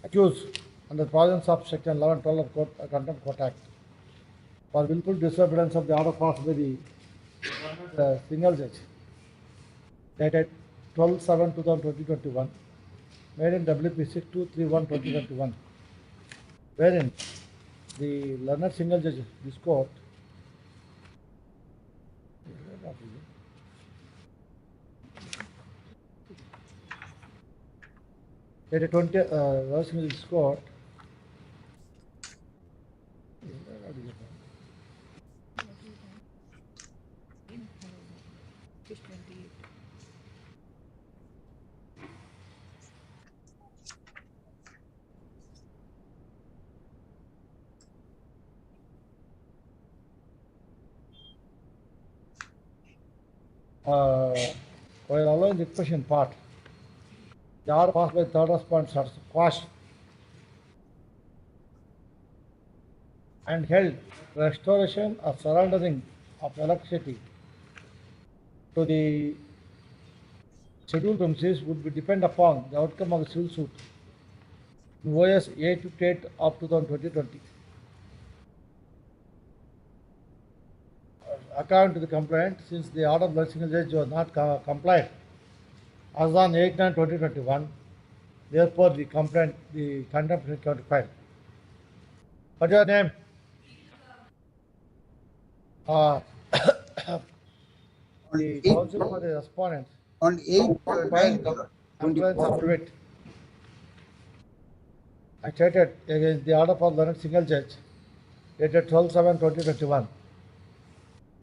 accused under the provisions of Section 1112 of Contempt Court Act for willful disobedience of the order passed by the single judge dated 12/7/2021, made in WP 6231/2021, wherein the learned single judge, this court, dated 20, this court, while allowing the question part, the order passed by the third respondent are quashed and held restoration or surrendering of electricity to the scheduled premises would be depend upon the outcome of the civil suit in OS 858 of 2020. According to the complaint, since the order of the single judge was not complied as on 8/9/2021, therefore the complaint, the contempt can be filed. What's your name? The counsel for the respondent on 8/9/2024. I stated against the order for the single judge dated 12/7/2021.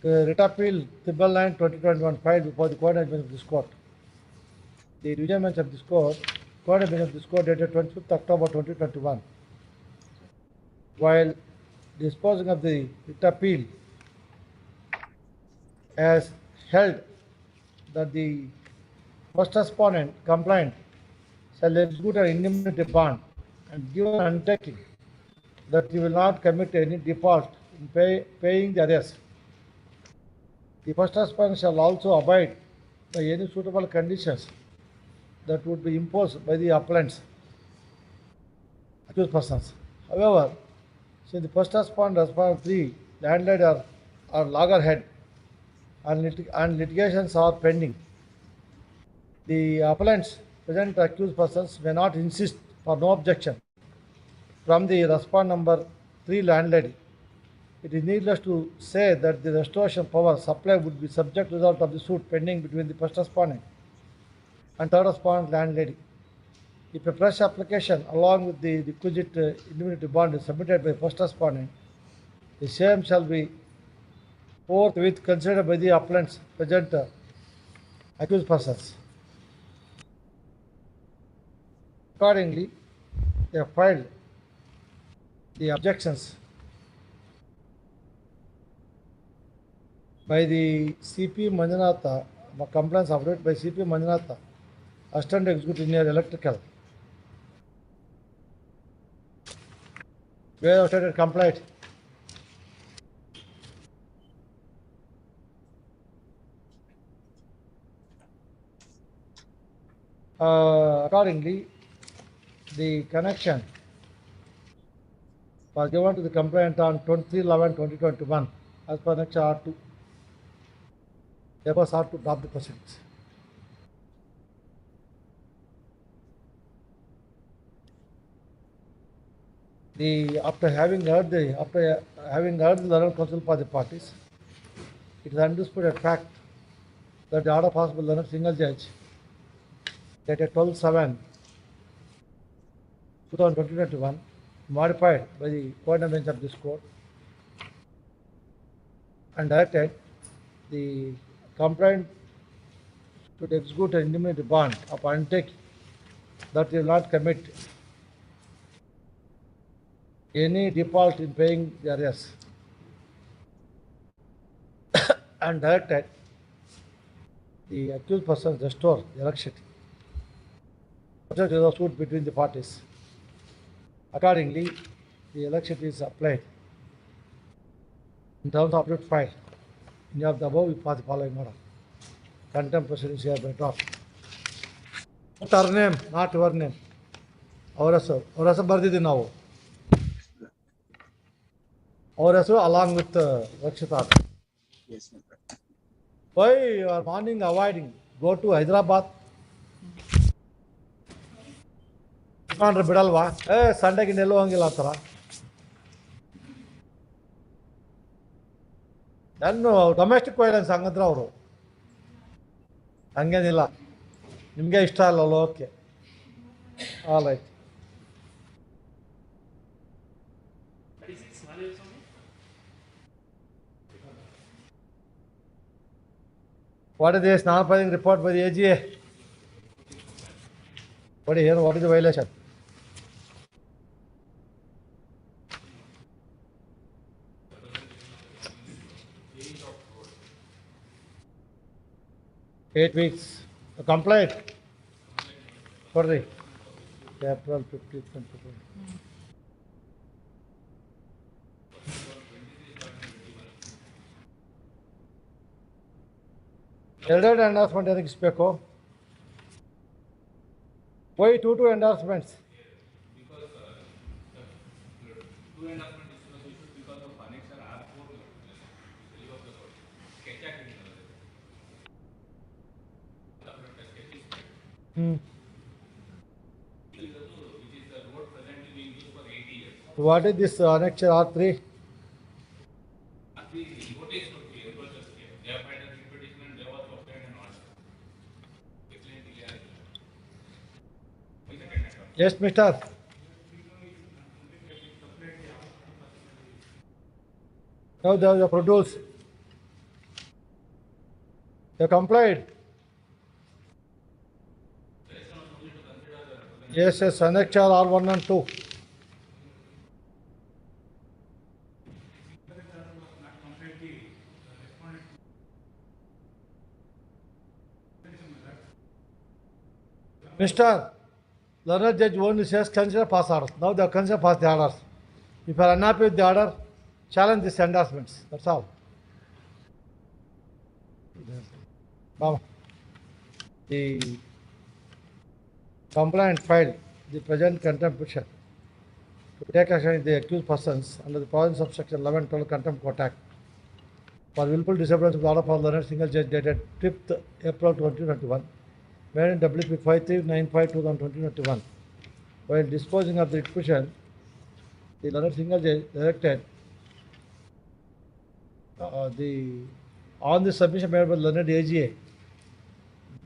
The writ appeal 9/2021 filed before the court of this court. The division bench of this court, court of this court dated 25th October 2021. While disposing of the writ appeal, has held that the first respondent complaint shall execute an indemnity bond and give an undertaking that he will not commit any default in paying the arrears. The first respondent shall also abide by any suitable conditions that would be imposed by the appellants, accused persons. However, since the first respondent 3 landlady or loggerhead and litigations are pending, the appellants present accused persons may not insist for no objection from the respondent number 3 landlady. It is needless to say that the restoration power supply would be subject result of the suit pending between the first respondent and third respondent landlady. If a fresh application along with the requisite indemnity bond is submitted by first respondent, the same shall be forthwith considered by the appellants present accused persons. Accordingly, they have filed the objections by the CP Manjunatha, complaints affidavit by CP Manjunatha, Assistant Executive Engineer Electrical, where have stated complaint. Accordingly, the connection was given to the complainant on 23/11/2021 as per Next R2. Therefore, sought to drop the proceedings. After having heard the learned counsel for the parties, it is undisputed fact that the order passed by the learned single judge dated 12/7/2021, modified by the court of bench of this court, and directed the complaint to execute an indemnity bond of undertaking that will not commit any default in paying the arrears, and directed the accused persons restore the electricity subject to the suit between the parties. Accordingly, the electricity is applied in terms of affidavit filed. In the above, we pass the following order. Contempt proceedings here by drop. Not her name, not your name. ಅವ್ರ ಹೆಸರು ಬರ್ದಿದ್ದೀವಿ ನಾವು. ಅವ್ರ ಹೆಸರು along with Rakshita. Why you are morning avoiding go to Hyderabad ಮಾಡ್ರೆ ಬಿಡಲ್ವಾ? ಸಂಡೆಗೆ ಎಲ್ಲೂ ಹಂಗಿಲ್ಲ ಆ ಥರ. ನಾನು ಡೊಮೆಸ್ಟಿಕ್ ವೈಲೆನ್ಸ್ ಹಂಗಂದ್ರೆ ಅವರು ಹಂಗೇನಿಲ್ಲ. ನಿಮಗೆ ಇಷ್ಟ ಅಲ್ಲಲ್ಲ? Okay, all right. What is this non-filing report by the AGA? What is the violation? Eight weeks. Complaint. For the April 15th, 2020. Elder endorsement ಏನಕ್ಕೆ ಇಸ್ಬೇಕು? Why two endorsements? Because two endorsement is because of connection R4 of the road. Sketch which is the road presently being used for 80 years. What is this annexure R3? R3 notice to be able to scale. They have filed a petition and they also obtained an order. Yes, mister. Now they have produced. They complied. Yes, annexure R1 and 2. Mister, learned judge only says consider pass orders. Now they consider pass the orders. If you are unhappy with the order, challenge these endorsements. That's all. Mama. The complaint filed the present contempt petition to take action in the accused persons under the provisions of section 11 12 Contempt Court Act for willful disobedience of the order of learned single judge dated 5th April 2021. Made in WP 5395/2021. While disposing of the petition, the learned single judge directed on the submission made by the learned AGA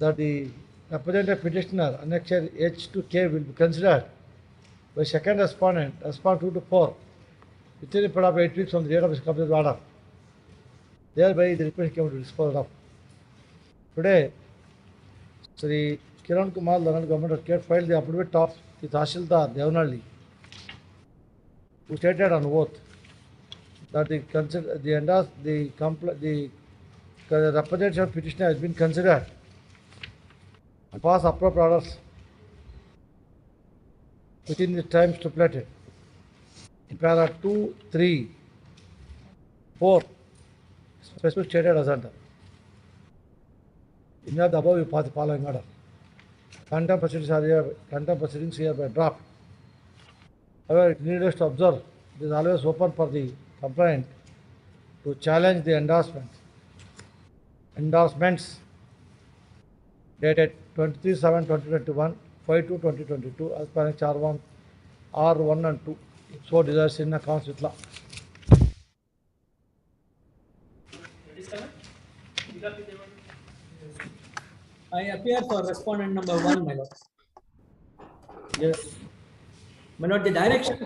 that the representative petitioner annexure H to K will be considered by second respondent, respondent 2 to 4, within a period of 8 weeks from the date of his completed order. Thereby, the request came to dispose of. Today, Sri Kiran Kumar, Learned Government Advocate, filed the affidavit of the Tahsildar Devanalli, who stated on oath that the representative petitioner has been considered and pass appropriate orders within the time stipulated. In paragraph 2, 3, 4, specific stated as under. In the above, you pass the following order. Contempt proceedings hereby dropped. However, it needs to observe it is always open for the complainant to challenge the endorsements dated 23/7/2021, 5/2/2022 as per annexure R1 and 2. If so desires in accordance with law. I appear for respondent number 1, my lord. Yes. My lord, the direction,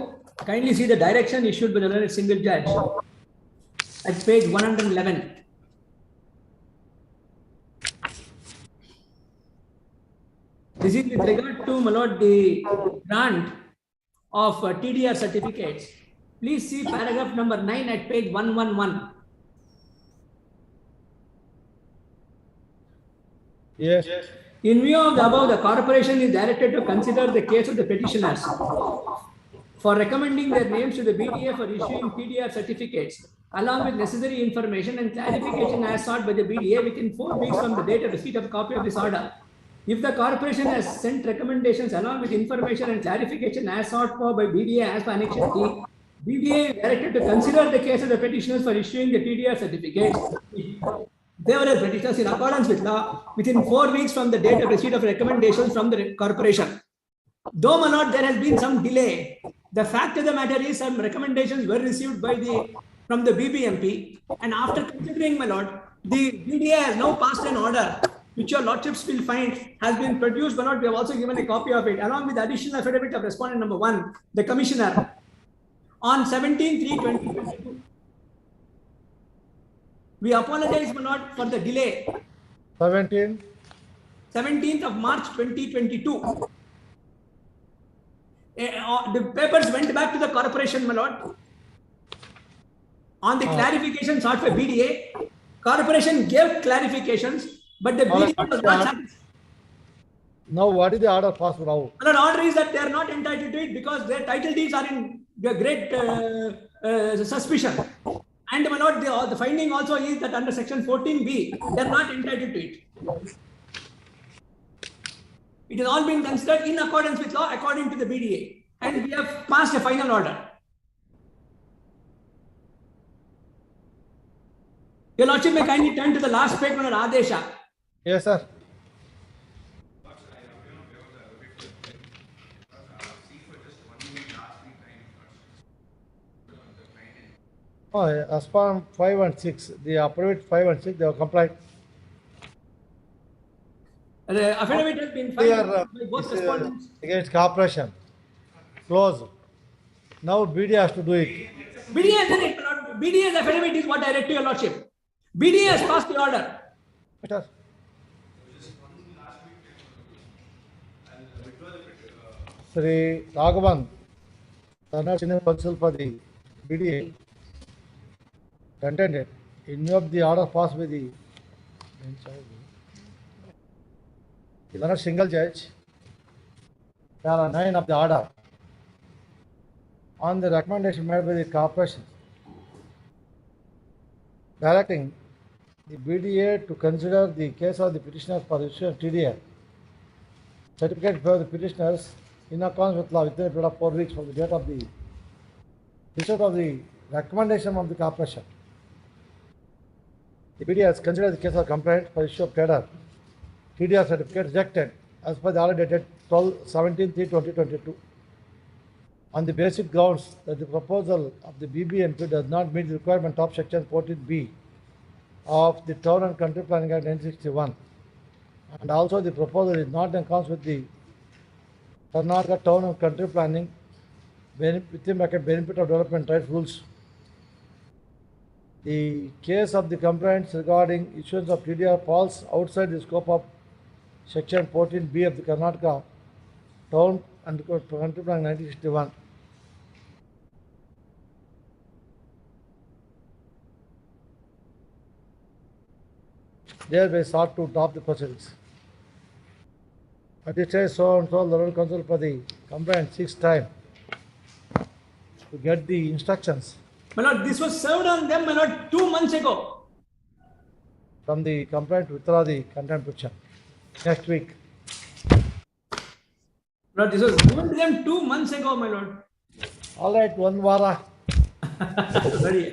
kindly see the direction issued by the learned single judge at page 111. This is with regard to, my lord, the grant of TDR certificates. Please see paragraph number 9 at page 111. Yes. In view of the above, the corporation is directed to consider the case of the petitioners for recommending their names to the BDA for issuing TDR certificates, along with necessary information and clarification as sought by the BDA within 4 weeks from the date of receipt of copy of this order. If the corporation has sent recommendations along with information and clarification as sought for by BDA as per Annexure D, BDA is directed to consider the case of the petitioners for issuing the TDR certificates. They were petitioners in accordance with law within 4 weeks from the date of receipt of recommendations from the corporation. Though, my lord, there has been some delay. The fact of the matter is some recommendations were received from the BBMP, and after considering, my lord, the BDA has now passed an order, which your lordships will find has been produced, my lord. We have also given a copy of it, along with the additional affidavit of respondent number 1, the commissioner, on 17/3/2022. We apologize, my lord, for the delay. 17th of March 2022. The papers went back to the corporation, my lord. On the clarification sought for BDA, corporation gave clarifications, but the BDA was not satisfied. Now, what is the order passed now? The order is that they are not entitled to it because their title deeds are in great suspicion. And, my lord, the finding also is that under section 14B, they are not entitled to it. It has all been considered in accordance with law according to the BDA, and we have passed a final order. Your lordship may kindly turn to the last page, my lord, Adesha. Yes, sir. Oh, as per 5 and 6, the affidavit 5 and 6, they have complied. The affidavit has been They filed are by both respondents. against corporation. Close. Now BD has to do it. BDA has done it, my lord. BDA's affidavit is what I read to your lordship. BDA has passed the order. Better. Sri Raghavan, Karnataka Senior Counsel for the BDA, contended in view of the order passed by the Karnataka single judge, para 9 of the order, on the recommendation made by the corporation, directing the BDA to consider the case of the petitioners for issue of TDR certificate for the petitioners in accordance with law within a period of 4 weeks from the date of the receipt of the recommendation of the corporation. The BDA has considered the case of complaint for issue of TDR certificate rejected as per the order dated 17/3/2022 on the basic grounds that the proposal of the BBMP does not meet the requirement of section 14B of the Town and Country Planning Act 1961, and also the proposal is not in accordance with the Karnataka Town and Country Planning within benefit of development rights rules. The case of the complaints regarding issuance of TDR falls outside the scope of section 14B of the Karnataka Town and Country Planning 1961. Thereby sought to drop the proceedings. But it says so and so, the Lord Counsel for the complaint 6 times to get the instructions My lord, this was served on them, my lord, 2 months ago. from the complaint to withdraw the contempt petition next week. Lord, this was given to them 2 months ago, my lord. All right, one vara. Sorry.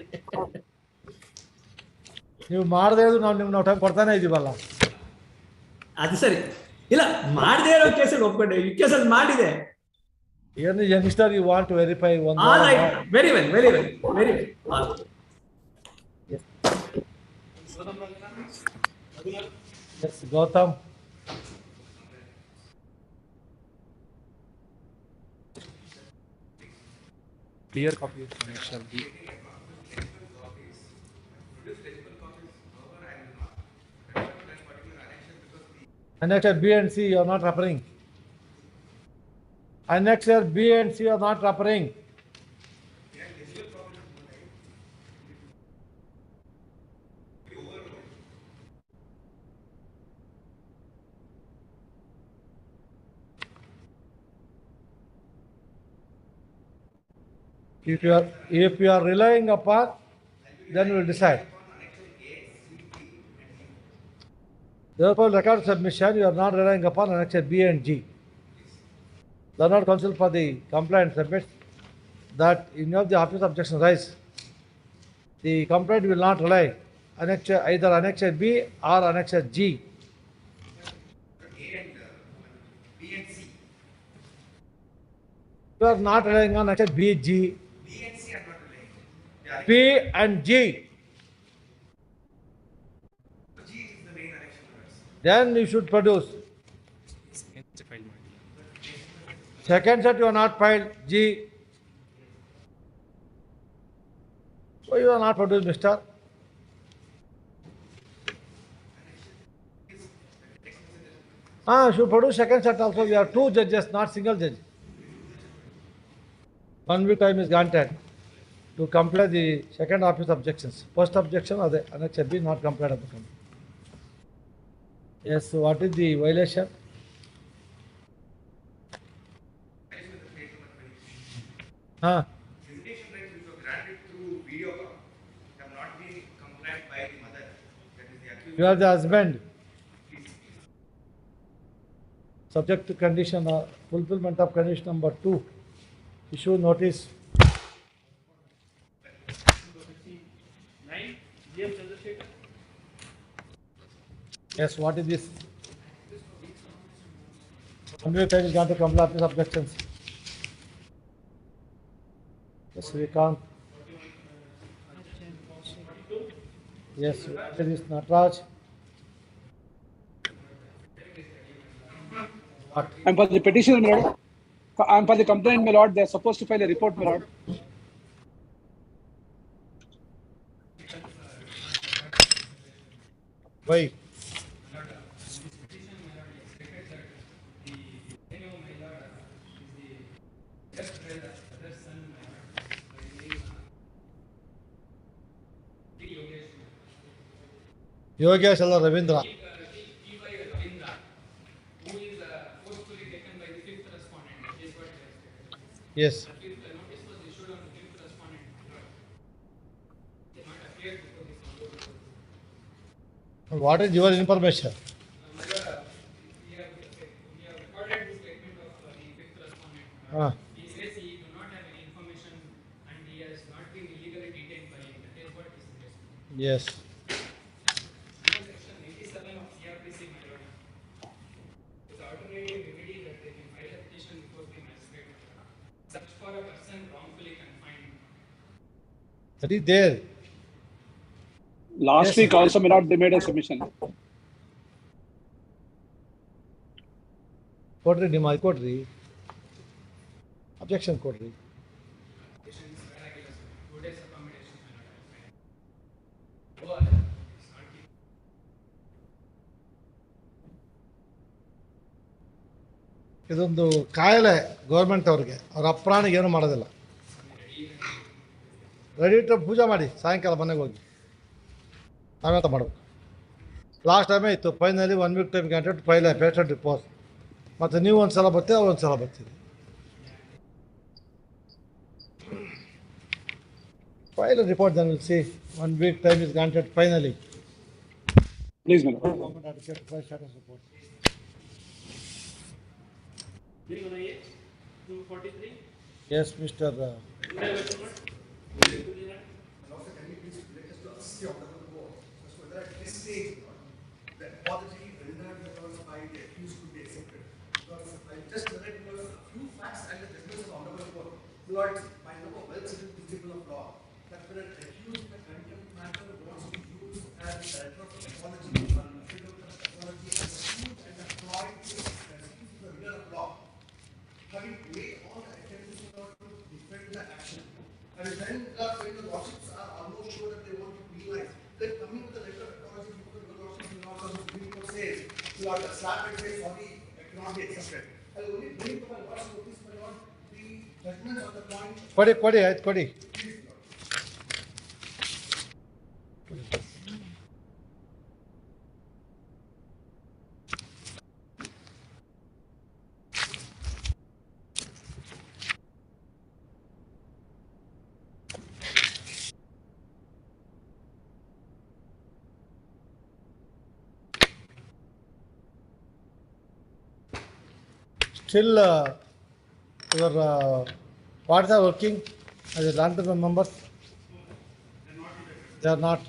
ನೀವು ಮಾಡದೇ ಇದ್ದು ನಾವು time ಕೊಡ್ತಾನೆ ಇದೀವಲ್ಲ. ಅದು ಸರಿ. ಇಲ್ಲ, ಮಾಡದೇ ಇರೋ ಕೇಸಲ್ಲಿ ಒಪ್ಕೊಂಡೆ. ಈ ಕೇಸಲ್ಲಿ ಮಾಡಿದೆ. ಏನು youngster you want to verify one. All right. Very well, very well, very well. All. Yes. Yes, Gautam. Clear copy of Annexure B. Annexure B and C, you are not referring. Annexure B and C are not referring. If you are relying upon, then we will decide. Therefore, record submission, you are not relying upon Annexure B and G. The Learned Counsel for the complaint submits that in of the office objection rise, the complaint will not rely either Annexure B or Annexure G. B and C. You are not relying on Annexure B, G, B and C are not relying. Yeah, P and G. G is the main election rights. Then you should produce. Second set you are not filed, G. So you are not produced, mister. Should produce second set also. We are two judges, not single judge. 1 week time is granted to comply the second office objections. First objection or the Annexure B not complied of the company. Yes, so what is the violation? Visitation rights which were granted through video call have not been complied by the mother. That is the accused. You are the husband. Subject to condition fulfillment of condition number 2. Issue notice. Yes, what is this? Computer time is going to comply with objections. Yes, we can't. Yes, what is Natraj? What? I'm for the petition, my lord. I'm for the complaint, my lord. They're supposed to file a report, my lord. Why? Yogesh Allah Ravindra. Yes. What is your information? We have recorded the statement of the fifth respondent. Ah. He says he do not have any information and he has not been illegally detained by him. That is what he suggests. Yes. Section 87 of CRPC, my lord. It's ordinary remedy that they can file a petition before the magistrate. Such for a person wrongfully confined. That is there. Last Yes, week sir. also, my lord, they made a submission. Quadri Nimai Quadri. Objection Quadri. Petitions were regular, 2 days accommodation, my lord. Or it's not given. ಇದೊಂದು ಕಾಯಿಲೆ government ಅವ್ರಿಗೆ ಅವ್ರ ಅಪ್ರಾಣಿಗೆ ಏನು ಮಾಡೋದಿಲ್ಲ. Ready ಇಟ್ಟು ಪೂಜೆ ಮಾಡಿ ಸಾಯಂಕಾಲ ಮನೆಗೆ ಹೋಗಿ ನಾವೆಂತ ಮಾಡಬೇಕು. ಲಾಸ್ಟ್ ಟೈಮೇ ಇತ್ತು finally 1 week time granted file patient report. ಮತ್ತು ನೀವು ಒಂದು ಸಲ ಬರ್ತೀವಿ ಅವ್ರು ಒಂದು ಸಲ ಬರ್ತೀವಿ. File a report, then we'll see. 1 week time is granted finally. Please, my lord. Government had to get file status report. 243. Yes, Mr. Just read a few facts and the judgments of the honorable court. Lord, by now a well-settled principle of law that when an accused in a contempt matter wants to use as a director of technology or an official of technology as a huge and employed to excuse the rigor of law, having made all the attempts in order to defend the action, and then when the lordships are almost sure that they want to penalize, then coming with the letter of technology before the lordships in law the Supreme Court says, Lord, slap and say sorry, it cannot be accepted. I will only bring to my lord's notice, my lord, the judgments on the point. ಕೊಡಿ ಆಯ್ತು ಕೊಡಿ. still your parties are working as a long-term members? They are not.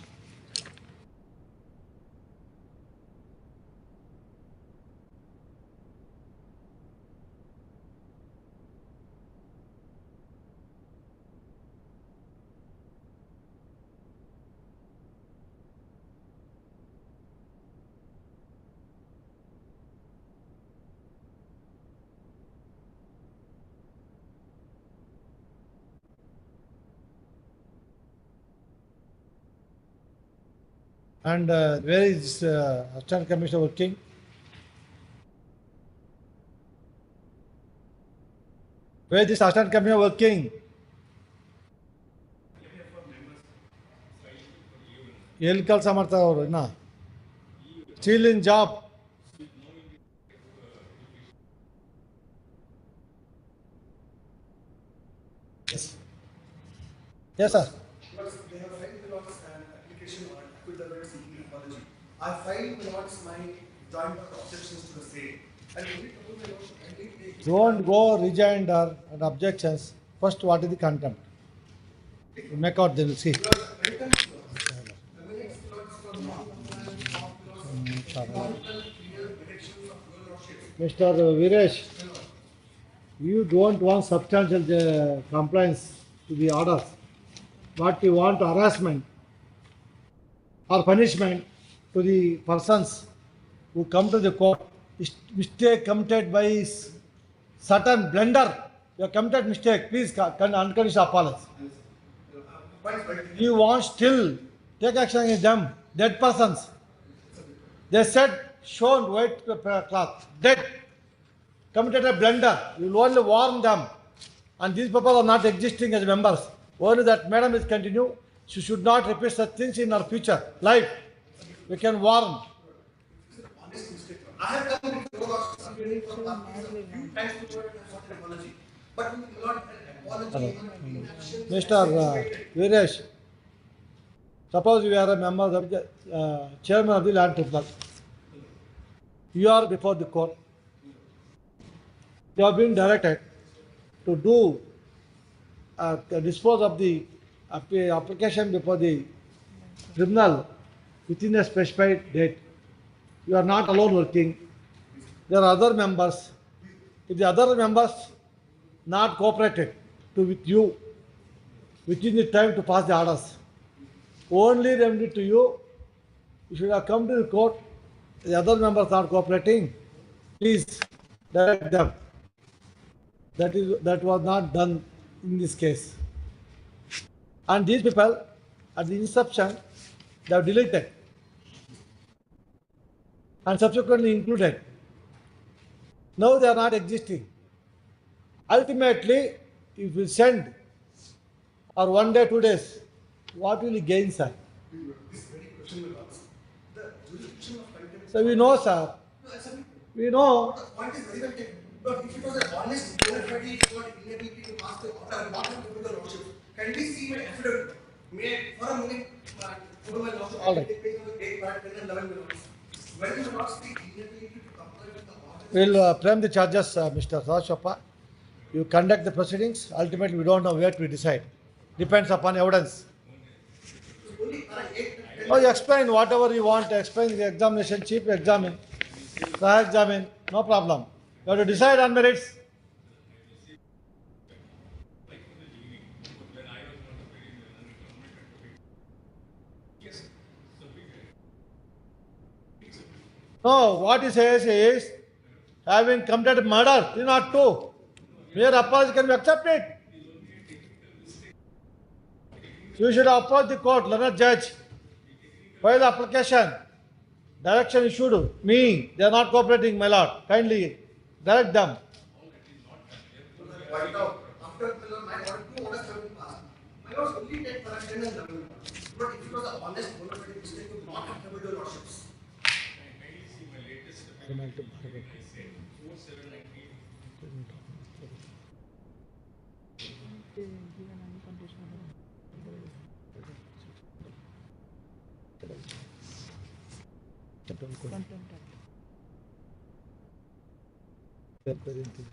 And where is Assistant Commissioner working? Where is this Assistant Commissioner working? ಎಲ್ಲಿ ಕೆಲಸ ಮಾಡ್ತಾರೆ ಅವರು ಇನ್ನ still in job. Yes, sir. Because they have filed the lots an application on equivalent seeking apology. I filed the lots my joint objections to the same. And only couple my lots kindly take. Don't go rejoinder and objections. First, what is the contempt? You make out, they will see. Because contempt laws, the minutes lots from non-compliance of laws, clear directions of your lordships. Mr. Viresh, you don't want substantial compliance to the orders, but you want harassment or punishment to the persons who come to the court. Mistake committed by certain blunder. You have committed mistake. Please unconditional apology. You want still take action against them. Dead persons. They said shown white cloth. Dead. Committed a blunder. You will only warn them. And these people are not existing as members. Only that madam is continue. She should not repeat such things in her future life. We can warn. I have come with your lords complaining for a few times to court and sought an apology. But we will not an apology on inaction. Mr. Viresh, suppose you are a member of the chairman of the land tribunal. You are before the court. You have been directed to do dispose of the application before the tribunal within a specified date. You are not alone working. There are other members. If the other members not cooperated with you within the time to pass the orders, only remedy to you, you should have come to the court. The other members are cooperating. Please direct them. That was not done in this case. And these people, at the inception, they have deleted and subsequently included. Now they are not existing. Ultimately, if you send or 1 day, 2 days, what will you gain, sir? This very question will ask. The jurisdiction of contempt. So we know, sir. No, I submit. We know. The point is very well taken. But if it was an honest bona fide, it got inability to pass the order, not to go to the lordship. Can we see my affidavit? May I, for a moment, go to my lordship, All I right. take page number 8, part 10 and 11 minutes. When you not speak inability to comply with the order. We'll frame the charges, Mr. Sashapa. You conduct the proceedings. Ultimately, we don't know where to decide. Depends upon evidence. Only para 8 and 10. Oh, you explain whatever you want to explain. The examination, chief examine, examine, no problem. You have to decide on merits. No, what he says is, having committed murder, is not true. Mere apology can be accepted. You should approach the court, learned judge, file the application, direction issued, me, they are not cooperating, my lord, kindly direct them. White out. After my order, 2 orders have been passed. My lords only take para 10 and 11 minutes. But if it was an honest bona fide mistake, you would not have come to your lordships. enquiry ಅಂತಿದೆ.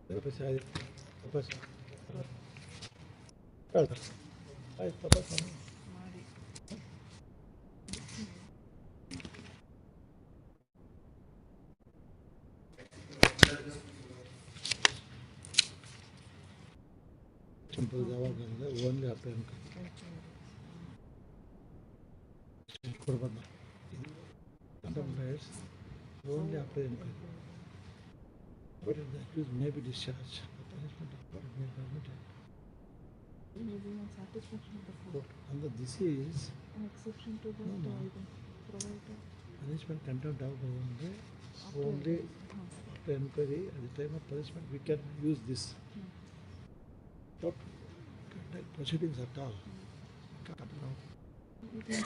ತಪಾಸ್ ಆಯ್ತು. ತಪಾಸ್ ಆಯ್ತು ತಪಾಸ್ ಮಾಡಿ simple ಯಾವಾಗ ಅಂದರೆ only after enquiry ಕೊಡ್ಬಾರ್ದು. Sometimes only after inquiry. But if the accused may be discharged, the punishment of court may be permitted. maybe on satisfaction of the court. And this is An exception to that No. provided punishment contempt of only after inquiry. At the time of punishment, we can use this. Not conduct proceedings at all. Can't now. it is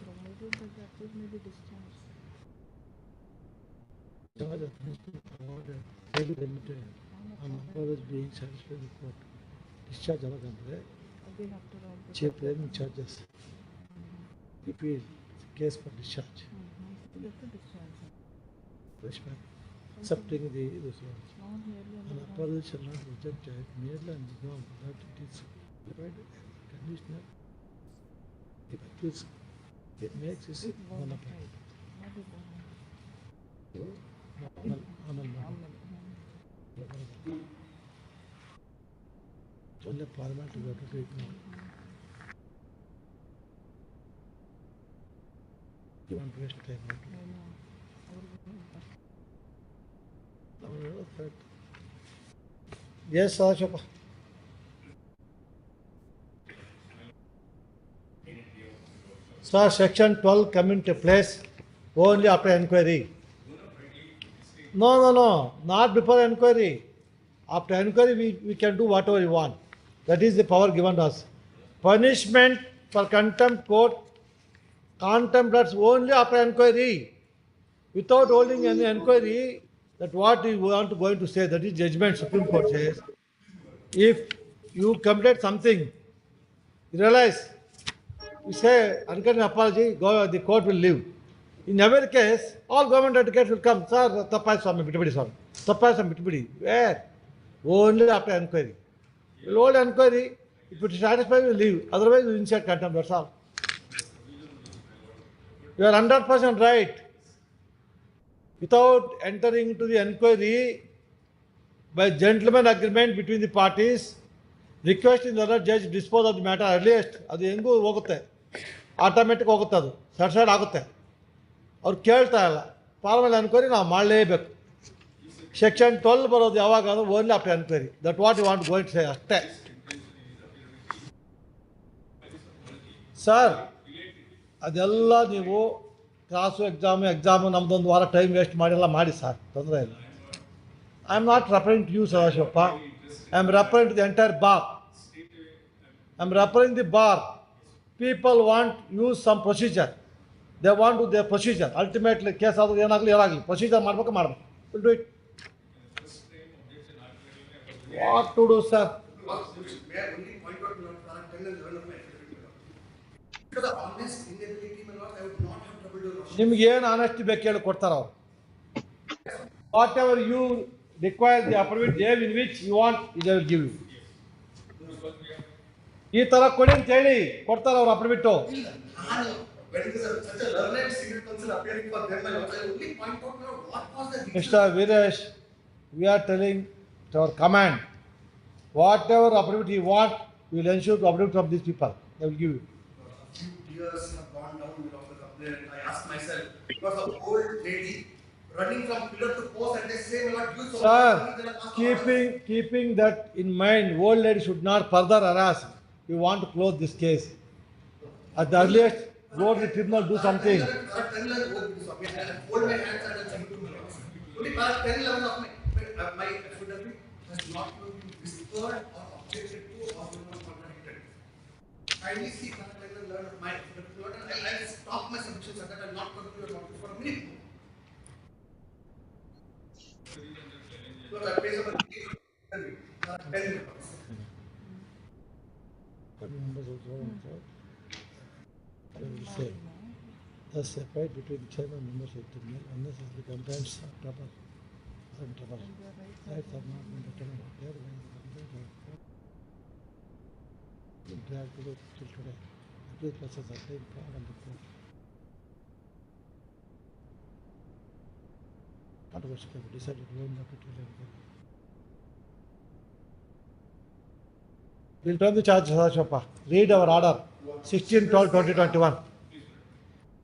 provided that the accused may be discharged. Charge of punishment awarded may be limited on others being satisfied with court. Discharge avagandre Again after all the chief training charges. Appeal case for discharge. that's a discharge. Punishment accepting this one. Not merely on An the appeal shall not reject it merely on the ground that it is provided conditional. If accused it makes his bona fide. not the bond. Only parliament will have to take now. You want to waste time? Yes, Ashoka. Sir, section 12 come into place only after inquiry. No, not before inquiry. After inquiry, we can do whatever we want. That is the power given to us. Punishment for contempt court contemplates only after inquiry. Without holding any inquiry, that what you want to going to say, that is judgment Supreme Court says. If you complete something, you realize, you say unconditional apology, the court will leave. In every case, all government advocates will come. Sir, tapai swami, bitbidi swami. Tapai swami, bitbidi. Where? Only after inquiry. You hold inquiry. If it is satisfied, you leave. Otherwise, you insert contempt. That's all. You are 100% right. Without entering into the inquiry, by gentleman agreement between the parties, requesting the other judge dispose of the matter earliest. ಅದು ಹೆಂಗೂ ಹೋಗುತ್ತೆ, automatic ಹೋಗುತ್ತೆ, ಅದು ಸಡ್ಸೈಡ್ ಆಗುತ್ತೆ. ಅವ್ರು ಕೇಳ್ತಾ ಇಲ್ಲ, formal enquiry ನಾವು ಮಾಡಲೇಬೇಕು. ಸೆಕ್ಷನ್ 12 ಬರೋದು ಯಾವಾಗ ಅಂದ್ರೆ only after enquiry. That what you want going to say ಅಷ್ಟೇ. ಸರ್, ಅದೆಲ್ಲ ನೀವು ಕ್ಲಾಸು ಎಕ್ಸಾಮು ನಮ್ಮದೊಂದು ವಾರ ಟೈಮ್ ವೇಸ್ಟ್ ಮಾಡಿಲ್ಲ ಮಾಡಿ ಸರ್, ತೊಂದರೆ ಇಲ್ಲ. I am not referring to you Sadashivappa, I am referring to the entire bar. I am referring the bar. People want use some procedure. They want to their procedure. Ultimately, case ಆದರೂ ಏನಾಗಲಿ procedure ಮಾಡಬೇಕು. We'll do it. What to do, sir? May I only point out not for 10 and 11 of my affidavit. Because of honest inability, my lord, I would not have trouble to rush. ನಿಮ್ಗೆ ಏನು honesty ಬೇಕು ಹೇಳಿ ಕೊಡ್ತಾರ ಅವ್ರು. Whatever you require the affidavit name in which you want they will give you. ಈ ತರ ಕೊಡಿ ಅಂತ ಹೇಳಿ ಕೊಡ್ತಾರ ಅವ್ರು ಅಫಿಡವಿಟ್ಟು. When it is such a learned single counsel appearing for them, my lord, I only point out now what was the reason. Mr. Viresh, we are telling to our command, whatever affidavit you want, we will ensure the affidavit of these people. They will give you. A few tears have gone down without the complaint. I asked myself, because of old lady running from pillar to post and they say, my lord, use so Sir, much money, then I ask for keeping that in mind, old lady should not further harass. We want to close this case. At the earliest, go to the tribunal, do something. Para 10, 11 hold this up. I hold my hands and I say to my lord. Only para 10, 11 of my affidavit has not been whispered or objected to or will not contradicted. Kindly see para 10 and 11 of my affidavit, Lord, and I'll stop my submission so that I'll not come to your notice for a minute. Lord, I pay some para 10 members. Members also, they will say. Thus, separate between the chairman and members of the mail unnecessary complaints are trouble. Rights have not been determined. Thereby, the complaints are been dragged to the till today. Appeal process are playing fraud on the court. Controversy can be decided when the appeal. We'll turn the charge, Sadashwapa. Read our order. 16/12/2021.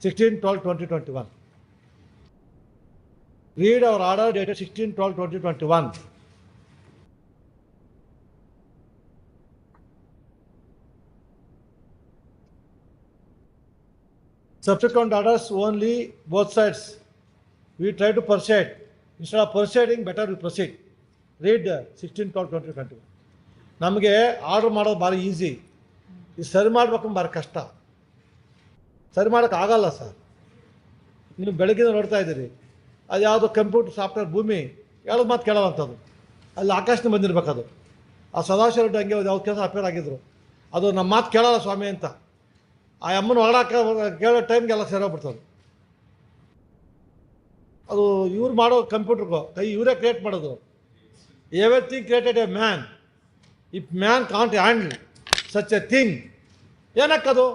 16/12/2021. Read our order dated 16/12/2021. Subsequent orders only both sides. We try to persuade. Instead of persuading, better we proceed. Read 16/12/2021. ನಮಗೆ order ಮಾಡೋದು ಭಾರಿ easy. ಇದು ಸರಿ ಮಾಡ್ಬೇಕು ಭಾರಿ ಕಷ್ಟ. ಸರಿ ಮಾಡೋಕ್ಕಾಗಲ್ಲ ಸರ್. ನೀವು ಬೆಳಗ್ಗಿಂದ ನೋಡ್ತಾ ಇದ್ದೀರಿ, ಅದು ಯಾವುದೋ ಕಂಪ್ಯೂಟರ್ ಸಾಫ್ಟ್ವೇರ್ ಭೂಮಿ ಹೇಳೋದು ಮಾತು ಕೇಳೋವಂಥದ್ದು. ಅಲ್ಲಿ ಆಕಾಶನ ಬಂದಿರಬೇಕದು. ಆ ಸದಾಶಿವ ರೆಡ್ಡಿ ಹಂಗೆ ಯಾವ ಕೆಲಸ ಅಪೇರ್ ಆಗಿದ್ರು, ಅದು ನಮ್ಮ ಮಾತು ಕೇಳೋಲ್ಲ ಸ್ವಾಮಿ ಅಂತ. ಆ ಅಮ್ಮನ ಹೊರಡಕ್ಕೆ ಕೇಳೋ ಟೈಮ್ಗೆಲ್ಲ ಸೇರೋಗ್ಬಿಡ್ತದೆ. ಅದು ಇವ್ರು ಮಾಡೋ ಕಂಪ್ಯೂಟರ್ಗೂ ಕೈ ಇವರೇ ಕ್ರಿಯೇಟ್ ಮಾಡೋದು. Everything created a man. If man can't handle such a thing, ಏನಕ್ಕದು?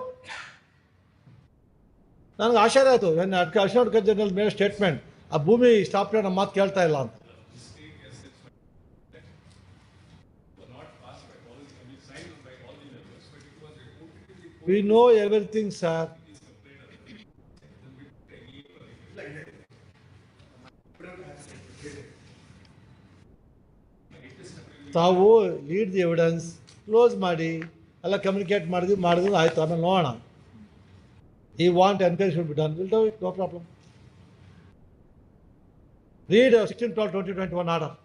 ನನಗೆ ಆಶ್ಚರ್ಯ ಆಯಿತು ಅಡಿಷನಲ್ ಜನರಲ್ ಮೇಲೆ ಸ್ಟೇಟ್ಮೆಂಟ್, ಆ ಭೂಮಿ ಸಾಫ್ಟ್ವೇರ್ ನಮ್ಮ ಮಾತು ಕೇಳ್ತಾ ಇಲ್ಲ ಅಂತ. We know everything, sir. ತಾವು ಲೀಡ್ ದಿ ಎವಿಡೆನ್ಸ್ ಕ್ಲೋಸ್ ಮಾಡಿ ಎಲ್ಲ ಕಮ್ಯುನಿಕೇಟ್ ಮಾಡಿದ್ರು ಆಯಿತು. ಆಮೇಲೆ ನೋಡೋಣ. ಈ want enquiry should be done. Will do it, no problem. Read 16/12/2021 order.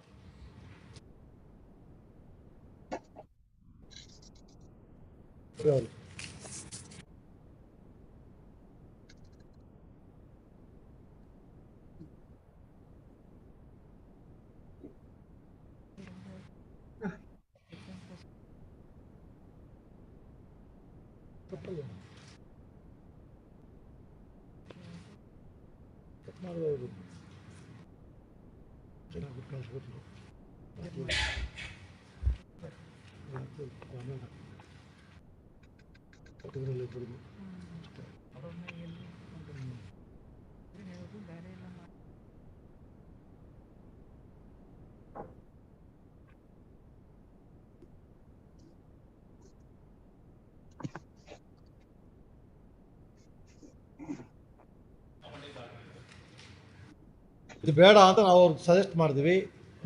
ಇದು ಬೇಡ ಅಂತ ನಾವು ಅವ್ರಿಗೆ ಸಜೆಸ್ಟ್ ಮಾಡಿದ್ವಿ.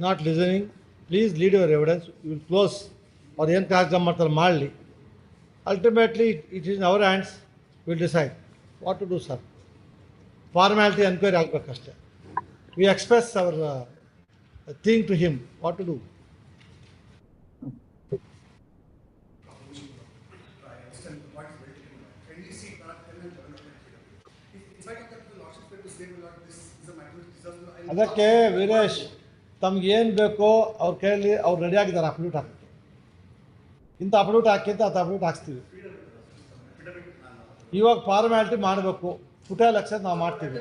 Not listening. Please lead your evidence. You will close. ಅವ್ರು ಏನು ಕಾರ್ಯಕ್ರಮ ಮಾಡ್ತಾರೆ ಮಾಡಲಿ. Ultimately it is in our hands. Will decide what to do sir. Formality enquiry ಆಗಬೇಕಷ್ಟೇ. We express our thing to him what to do. ಅದಕ್ಕೆ ವೀರೇಶ್ ತಮ್ಗೇನು ಬೇಕೋ ಅವ್ರ ಕೈಯಲ್ಲಿ ಅವ್ರು ರೆಡಿ ಆಗಿದ್ದಾರೆ ಅಪ್ಡೇಟ್ ಹಾಕಕ್ಕೆ. ಇಂಥ ಅಪ್ಡೇಟ್ ಹಾಕಿ ಅಂತ ಅದು ಅಪ್ಡೇಟ್ ಹಾಕ್ಸ್ತೀವಿ. ಇವಾಗ ಫಾರ್ಮ್ಯಾಲಿಟಿ ಮಾಡಬೇಕು. ಪುಟ ಲಕ್ಷ ನಾವು ಮಾಡ್ತೀವಿ.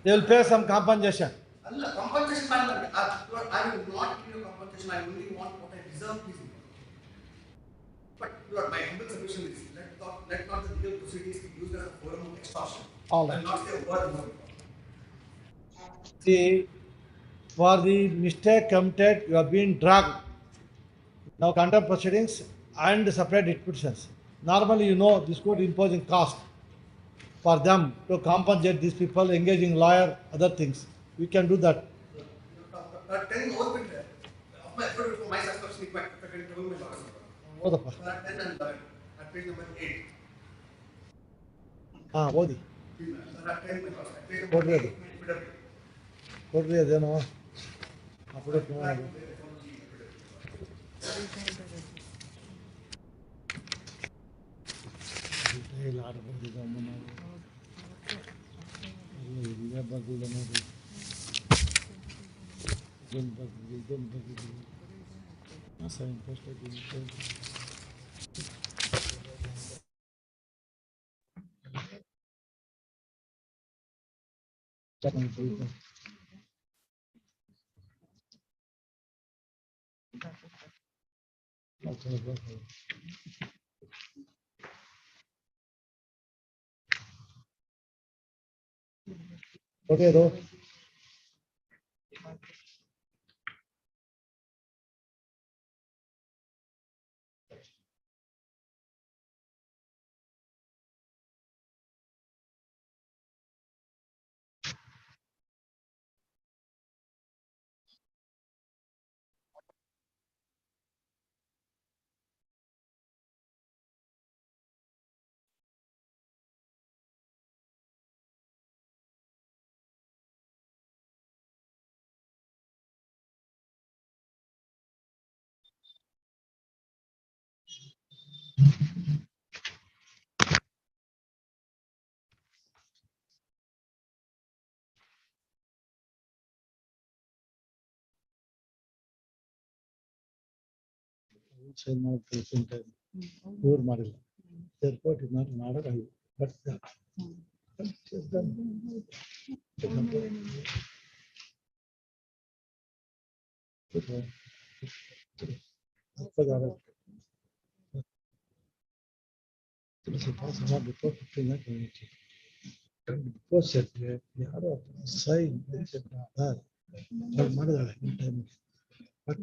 They will pay some compensation. Allah, compensation I will not give you compensation. I only want what I deserve, please. But Lord, my humble submission is let not the legal proceedings be used as a forum of extortion. All right. And not say a word more. See, for the mistake committed, you have been dragged. Now contempt proceedings and separate dispositions. Normally, you know, this court imposing cost for them to compensate these people, engaging lawyer, other things. We can do that. 10 overbid there. For my satisfaction, if I can tell my lawyers. ಓದಪ್ಪ. 10 and 11. At page number 8. ಹಾಂ ಓದಿ. ಕೊಡ್ರಿ ಅದು. ಕೊಡ್ರಿ ಅದೇನೋ update ಮಾಡಿ. ಇಲ್ಲ order ಬಂದಿದ್ದ ಅಮ್ಮ ನಾವು ಇಲ್ಲ ಇಲ್ಲೇ ಬಂದಿಲ್ಲ ನೋಡಿ. Okay, though. Sign ಮಾಡಿಲ್ಲ ಇವ್ರು ಮಾಡಿಲ್ಲ airport is not an order but just done. Before 15 before set ಯಾರೋ sign ಮಾಡಿದಾಳೆ but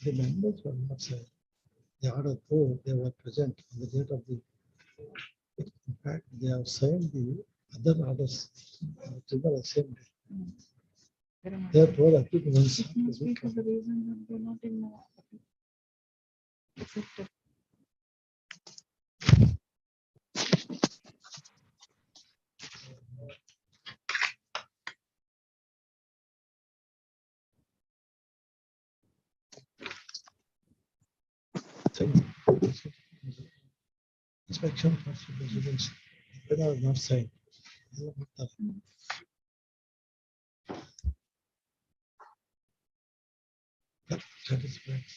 the members were not signed. The order though they were present on the date of the. In fact, they have signed the other orders together the same day. Therefore, I think once. Because the reason that they're not in accepted. Inspection for residents. They are not signed. That is right.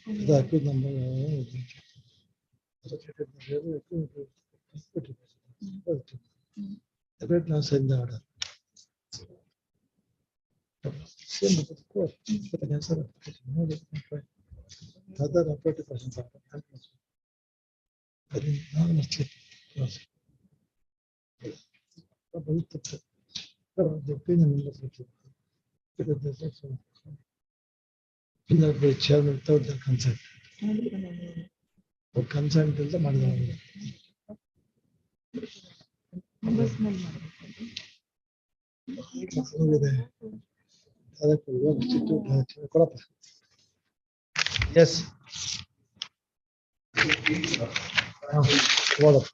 The accused number. Every now send the order. Same with the court. But the answer no, they can't try. Other operative persons are very honestly. The opinion of the because there's also the chairman without their consent. Consent is the money. Yes. What?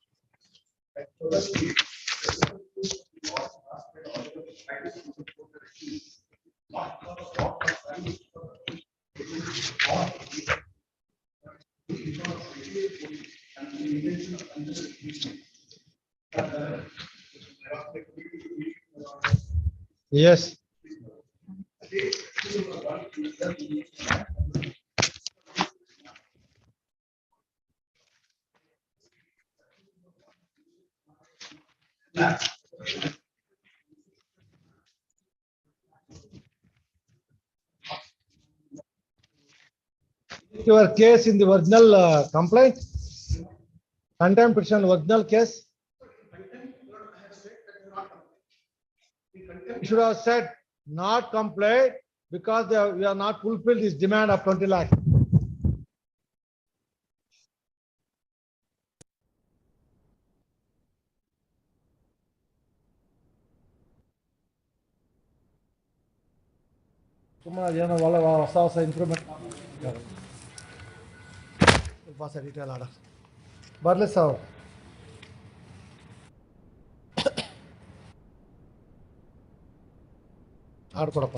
Yes. Your case in the original complaint, contempt petition original case. You should have said not complaint because we have not fulfilled this demand of 20 lakhs. ಏನೋ ಒಳ್ಳೆ ಹೊಸ improvement ಹೊಸ detail order ಬರಲಿ sir ಆಡ್ಕೊಡಪ್ಪ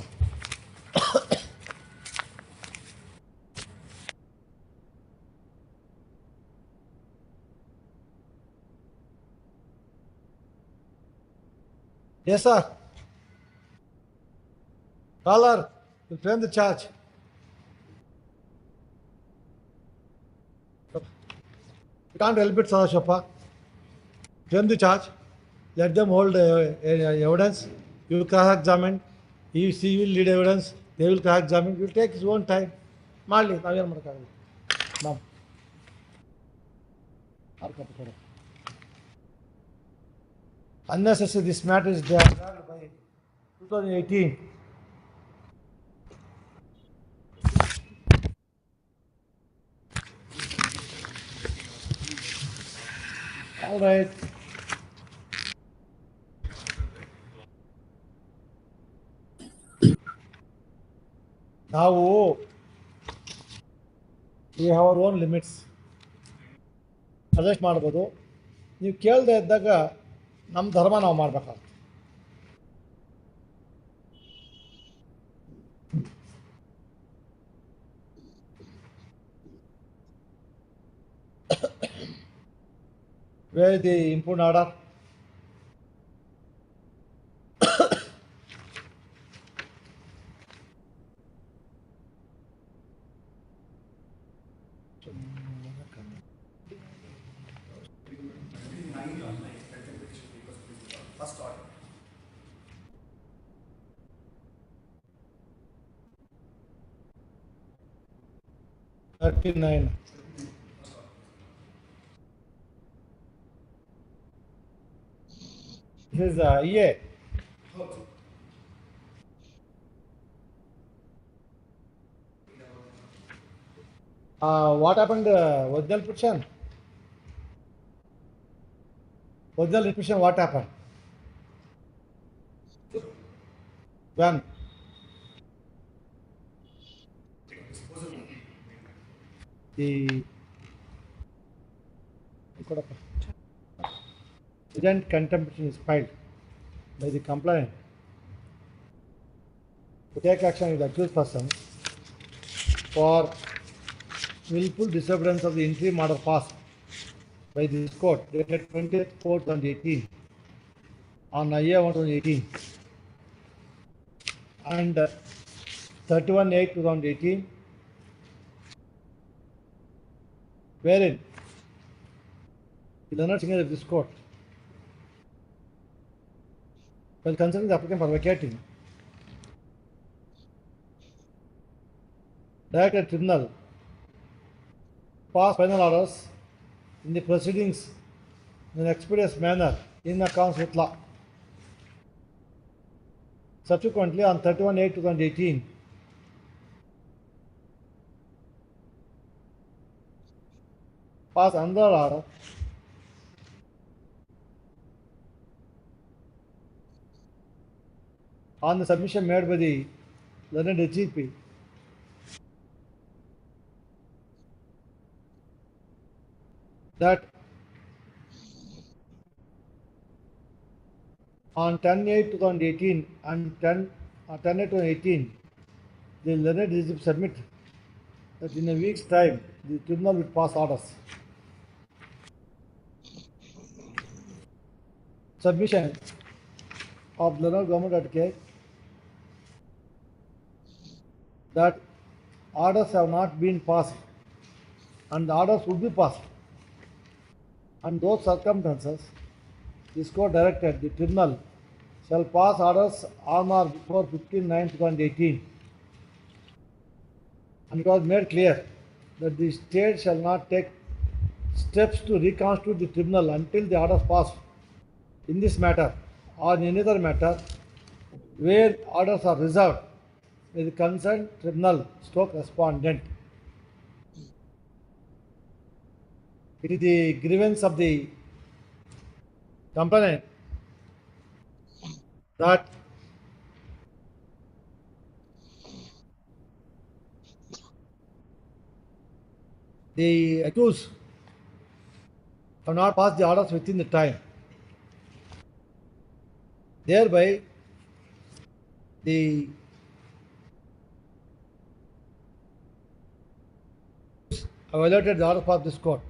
Yes, sir. Caller, you frame the charge. You can't help it, Sadashappa. Frame the charge. Let them hold evidence. You will cross-examine. If he will lead evidence, they will cross-examine. You will take his own time. ಮಾಡಲಿ ನಾವೇನು ಮಾಡೋಕ್ಕಾಗಲ್ಲ ma'am unnecessary this matter is dragged by 2018. All right. ನಾವು we have our own limits. Suggest ಮಾಡ್ಬೋದು. ನೀವು ಕೇಳದೆ ಇದ್ದಾಗ ನಮ್ಮ ಧರ್ಮ ನಾವು ಮಾಡಬೇಕಾಗುತ್ತೆ. Where is the input order? First order. $39. This is EA. What happened? Original petition? Original petition, what happened? When? The urgent contempt petition is filed by the complainant to take action with the accused person for willful disobedience of the interim order passed by this court dated 20th 4th 2018 on IA 1 2018 and 31/8 2018, wherein the learned singer of this court, while considering the applicant for vacating, directed tribunal pass final orders in the proceedings in an expeditious manner in accordance with law. Subsequently, on 31/8 2018, pass another order on the submission made by the learned HEP that on 10/8 2018 and 10/8 2018, the learned HEP submit that in a week's time the tribunal will pass orders. Submission of learned government advocate that orders have not been passed and the orders would be passed. Under those circumstances, this court directed the tribunal shall pass orders on or before 15/9/2018. And it was made clear that the state shall not take steps to reconstitute the tribunal until the orders pass in this matter or in any other matter where orders are reserved by the concerned tribunal stroke respondent. It is the grievance of the complainant that the accused have not passed the orders within the time. Thereby, the violated the order of this court.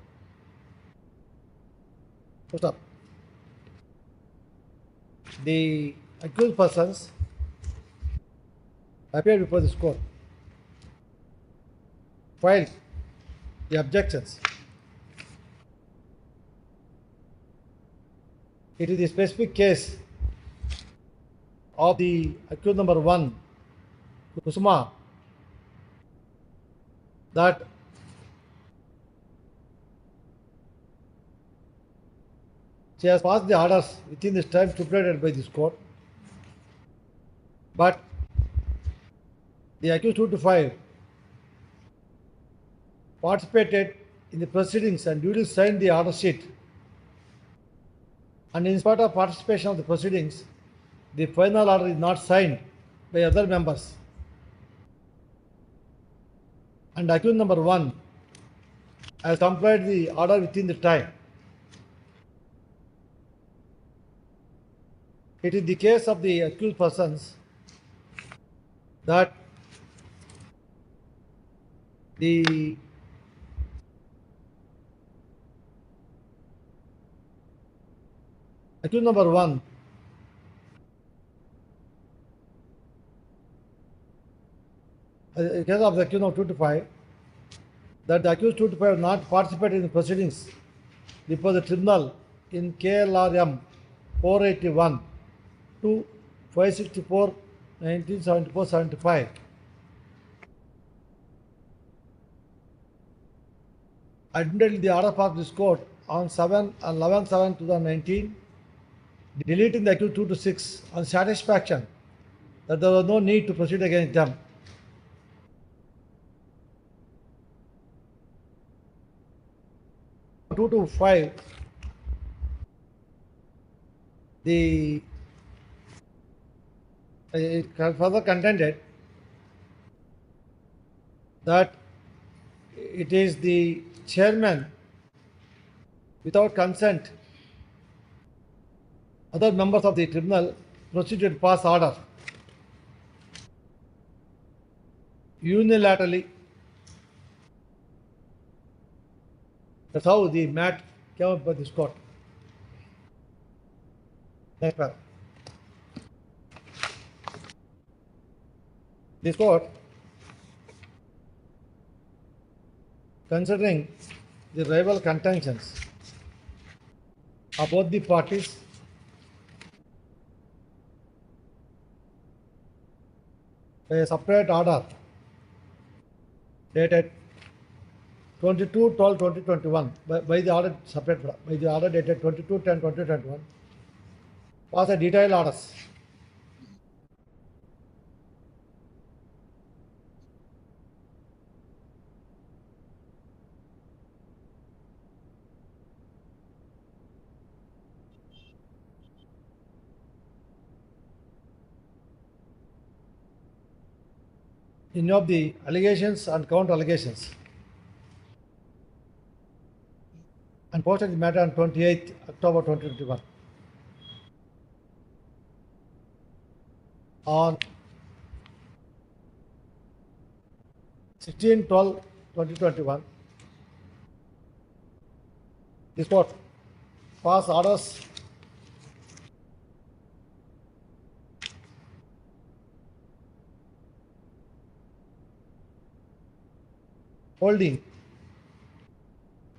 Stop. The accused persons appeared before this court, filed the objections. It is the specific case of the accused number 1, Kusuma, that she has passed the orders within this time stipulated by this court, but the accused 2 to 5 participated in the proceedings and duly signed the order sheet. And in spite of participation of the proceedings, the final order is not signed by other members. And accused number 1 has complied the order within the time. It is the case of the accused persons that the accused number 1 in case of the accused number 2 to 5, that the accused 2 to 5 not participated in the proceedings before the tribunal in KLRM 481 to 564 1974-75. Admitted the order of this court on 11/7/2019, deleting the accused 2 to 6 on satisfaction that there was no need to proceed against them. Two to 5, it further contended that it is the chairman, without consent, other members of the tribunal proceeded to pass order unilaterally. That's how the matter came up by this court. Next one. This court, considering the rival contentions of both the parties, a separate order dated 22/12/2021 by the order separate by the order dated 22/10/2021 was a detailed orders. In of the allegations and counter allegations, and posted the matter on 28th October 2021. On 16/12/2021, this court passed orders holding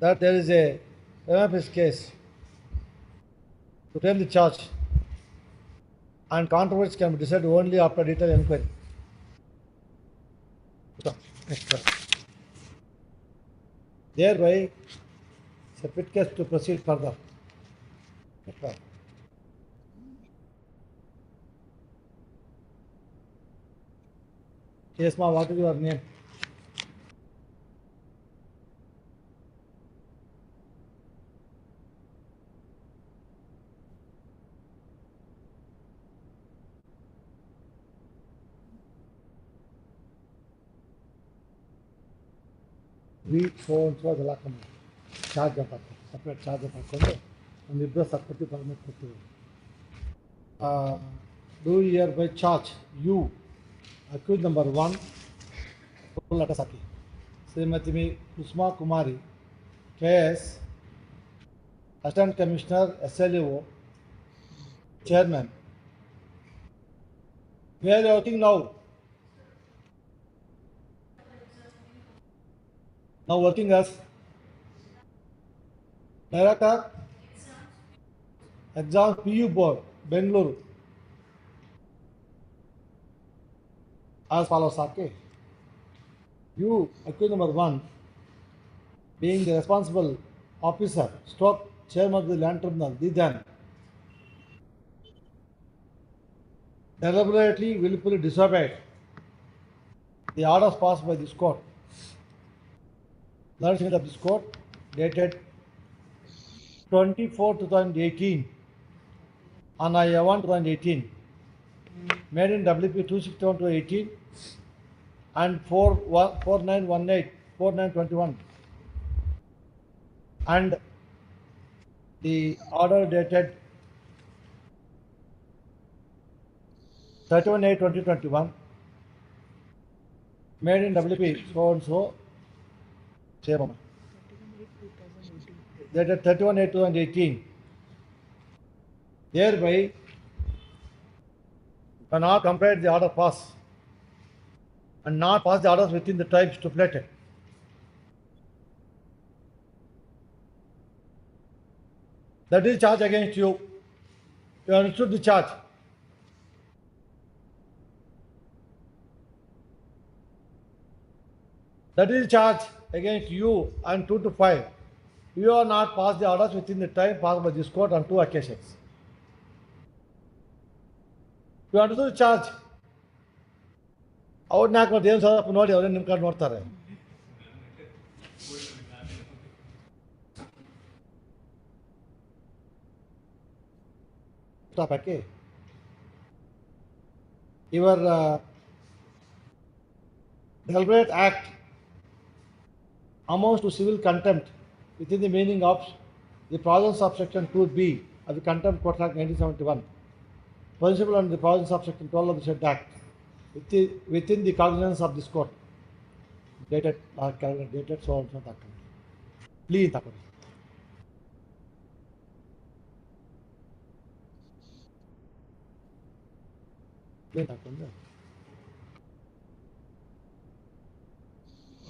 that there is a MFS case to tame the charge and controversy can be decided only after detailed inquiry. Next one. Thereby, separate case to proceed further. Next one. Yes, ma, what is your name? So ಅದೆಲ್ಲ ಕಮ್ಮಿ charge ಹಾಕಿ separate charge ಹಾಕ್ಕೊಂಡು ಒಂದಿಬ್ಬರು separate permit ಕೊಡ್ತೀವಿ. Do year by charge you accuse number 1 letters ಹಾಕಿ Shrimati Kusuma Kumari KS assistant commissioner SLO chairman Where are you working now? Now working as Director, Exam PU Board, Bengaluru. As follows, okay. You, accused number 1, being the responsible officer, stroke chairman of the land tribunal, then deliberately, willfully disobeyed the orders passed by this court. Third of this court, dated 24/2018, on I-1 2018, made in WP 261/18 and 4918, 4921, and the order dated 31/8/2021, made in WP so and so, Chairman, 31/8/2018. dated 31/8/2018. Thereby, cannot compare the order pass and not pass the orders within the time stipulated. That is charge against you. You understood the charge. That is charge against you and 2 to 5. You are not passed the orders within the time passed by this court on 2 occasions. You understood the charge. ಅವ್ರು ನಾಲ್ಕು ಮತ್ತೆ ಏನು ಸ್ವಲ್ಪ ನೋಡಿ ಅವ್ರೇನು ನಿಮ್ಮ ಕಡೆ ನೋಡ್ತಾರೆ. Stop, okay. Your deliberate act amounts to civil contempt within the meaning of the provisions of section 2B of the Contempt Court Act 1971, principle under the provisions of section 12 of the said act, within the cognizance of this court, dated so and so. Please,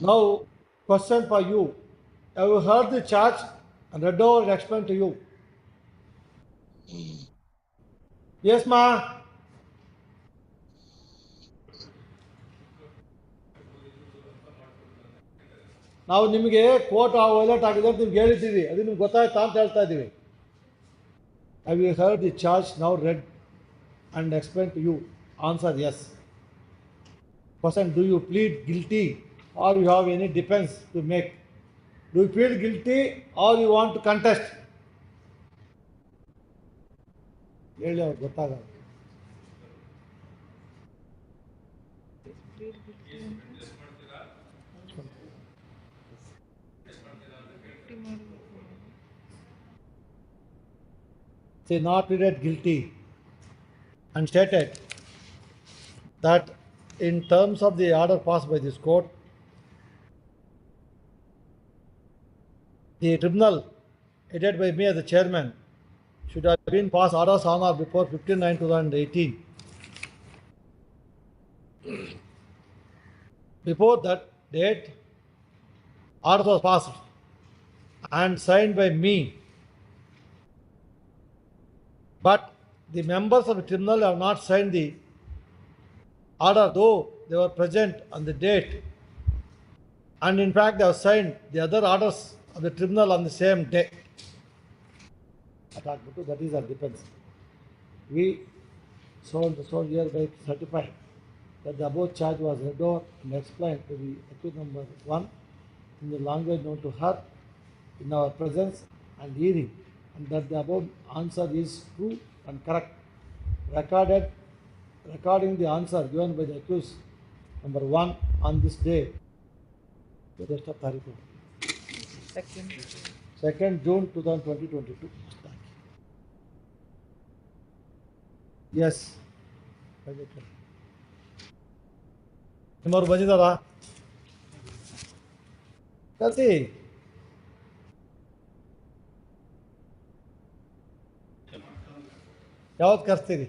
now, question for you. Have you heard the charge and read over and explained to you? Yes, ma. ನಾವು ನಿಮಗೆ court violate ಆಗಿದೆ ಅಂತ ನಿಮ್ಗೆ ಹೇಳಿದ್ದೀವಿ, ಅದು ನಿಮ್ಗೆ ಗೊತ್ತಾಯ್ತಾ ಅಂತ ಹೇಳ್ತಾ ಇದ್ದೀವಿ. Have you heard the charge now read and explained to you? Answer yes. Question, do you plead guilty or you have any defense to make? Do you plead guilty or you want to contest? ಹೇಳಿ ಅವ್ರಿಗೆ ಗೊತ್ತಾಗಲ್ಲ. Say not pleaded guilty and stated that in terms of the order passed by this court, the tribunal headed by me as the chairman should have been passed orders on or before 15/9/2018. Before that date, orders was passed and signed by me. But the members of the tribunal have not signed the order, though they were present on the date. And in fact, they have signed the other orders of the tribunal on the same day. That is our defense. We so hereby certify that the above charge was read over and explained to the accused number 1 in the language known to her in our presence and hearing, and that the above answer is true and correct, recording the answer given by the accused number 1 on this day, the rest of Tariq. 2nd June 2022. Yes. ನಿಮ್ಮವ್ರು ಬಂದಿದ್ದಾರಾ? ಕಲ್ತಿ ಯಾವತ್ತು ಕರ್ಸ್ತೀರಿ?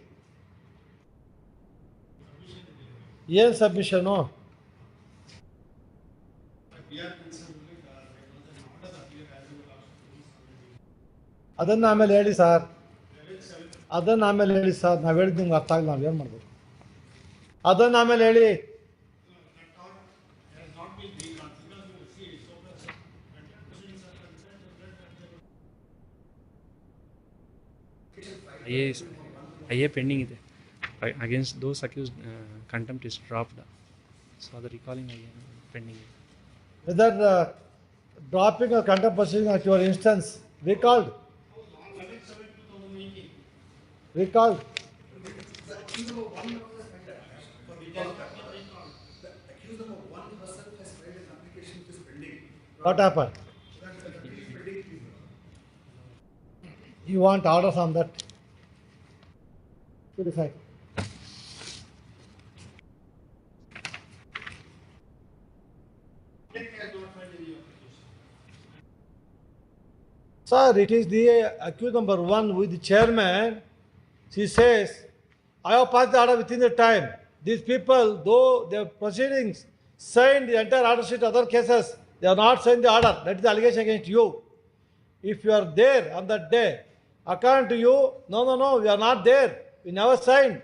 ಏನ್ ಸಬ್ಮಿಷನು? ಅದನ್ನು ಆಮೇಲೆ ಹೇಳಿ sir. ಅದನ್ನು ಆಮೇಲೆ ಹೇಳಿ sir. ನಾವು ಹೇಳಿದ್ದು ನಿಮ್ಗೆ ಅರ್ಥ ಆಗಿಲ್ಲ, ನಾವು ಏನು ಮಾಡ್ಬೇಕು? ಅದನ್ನು ಆಮೇಲೆ ಹೇಳಿ. IA pending ಇದೆ. Against those accused, contempt is dropped. So the recalling IA pending ಇದೆ. Whether dropping or contempt proceeding at your instance, recalled. Recalled. The accused number one for recall. The accused number one herself has filed an application which is pending. What happened? You want orders on that? To decide. Sir, it is the accused number one with the chairman. She says, I have passed the order within the time. These people, though their proceedings signed the entire order sheet, other cases, they have not signed the order. That is the allegation against you. If you are there on that day, according to you, no, we are not there. We never signed.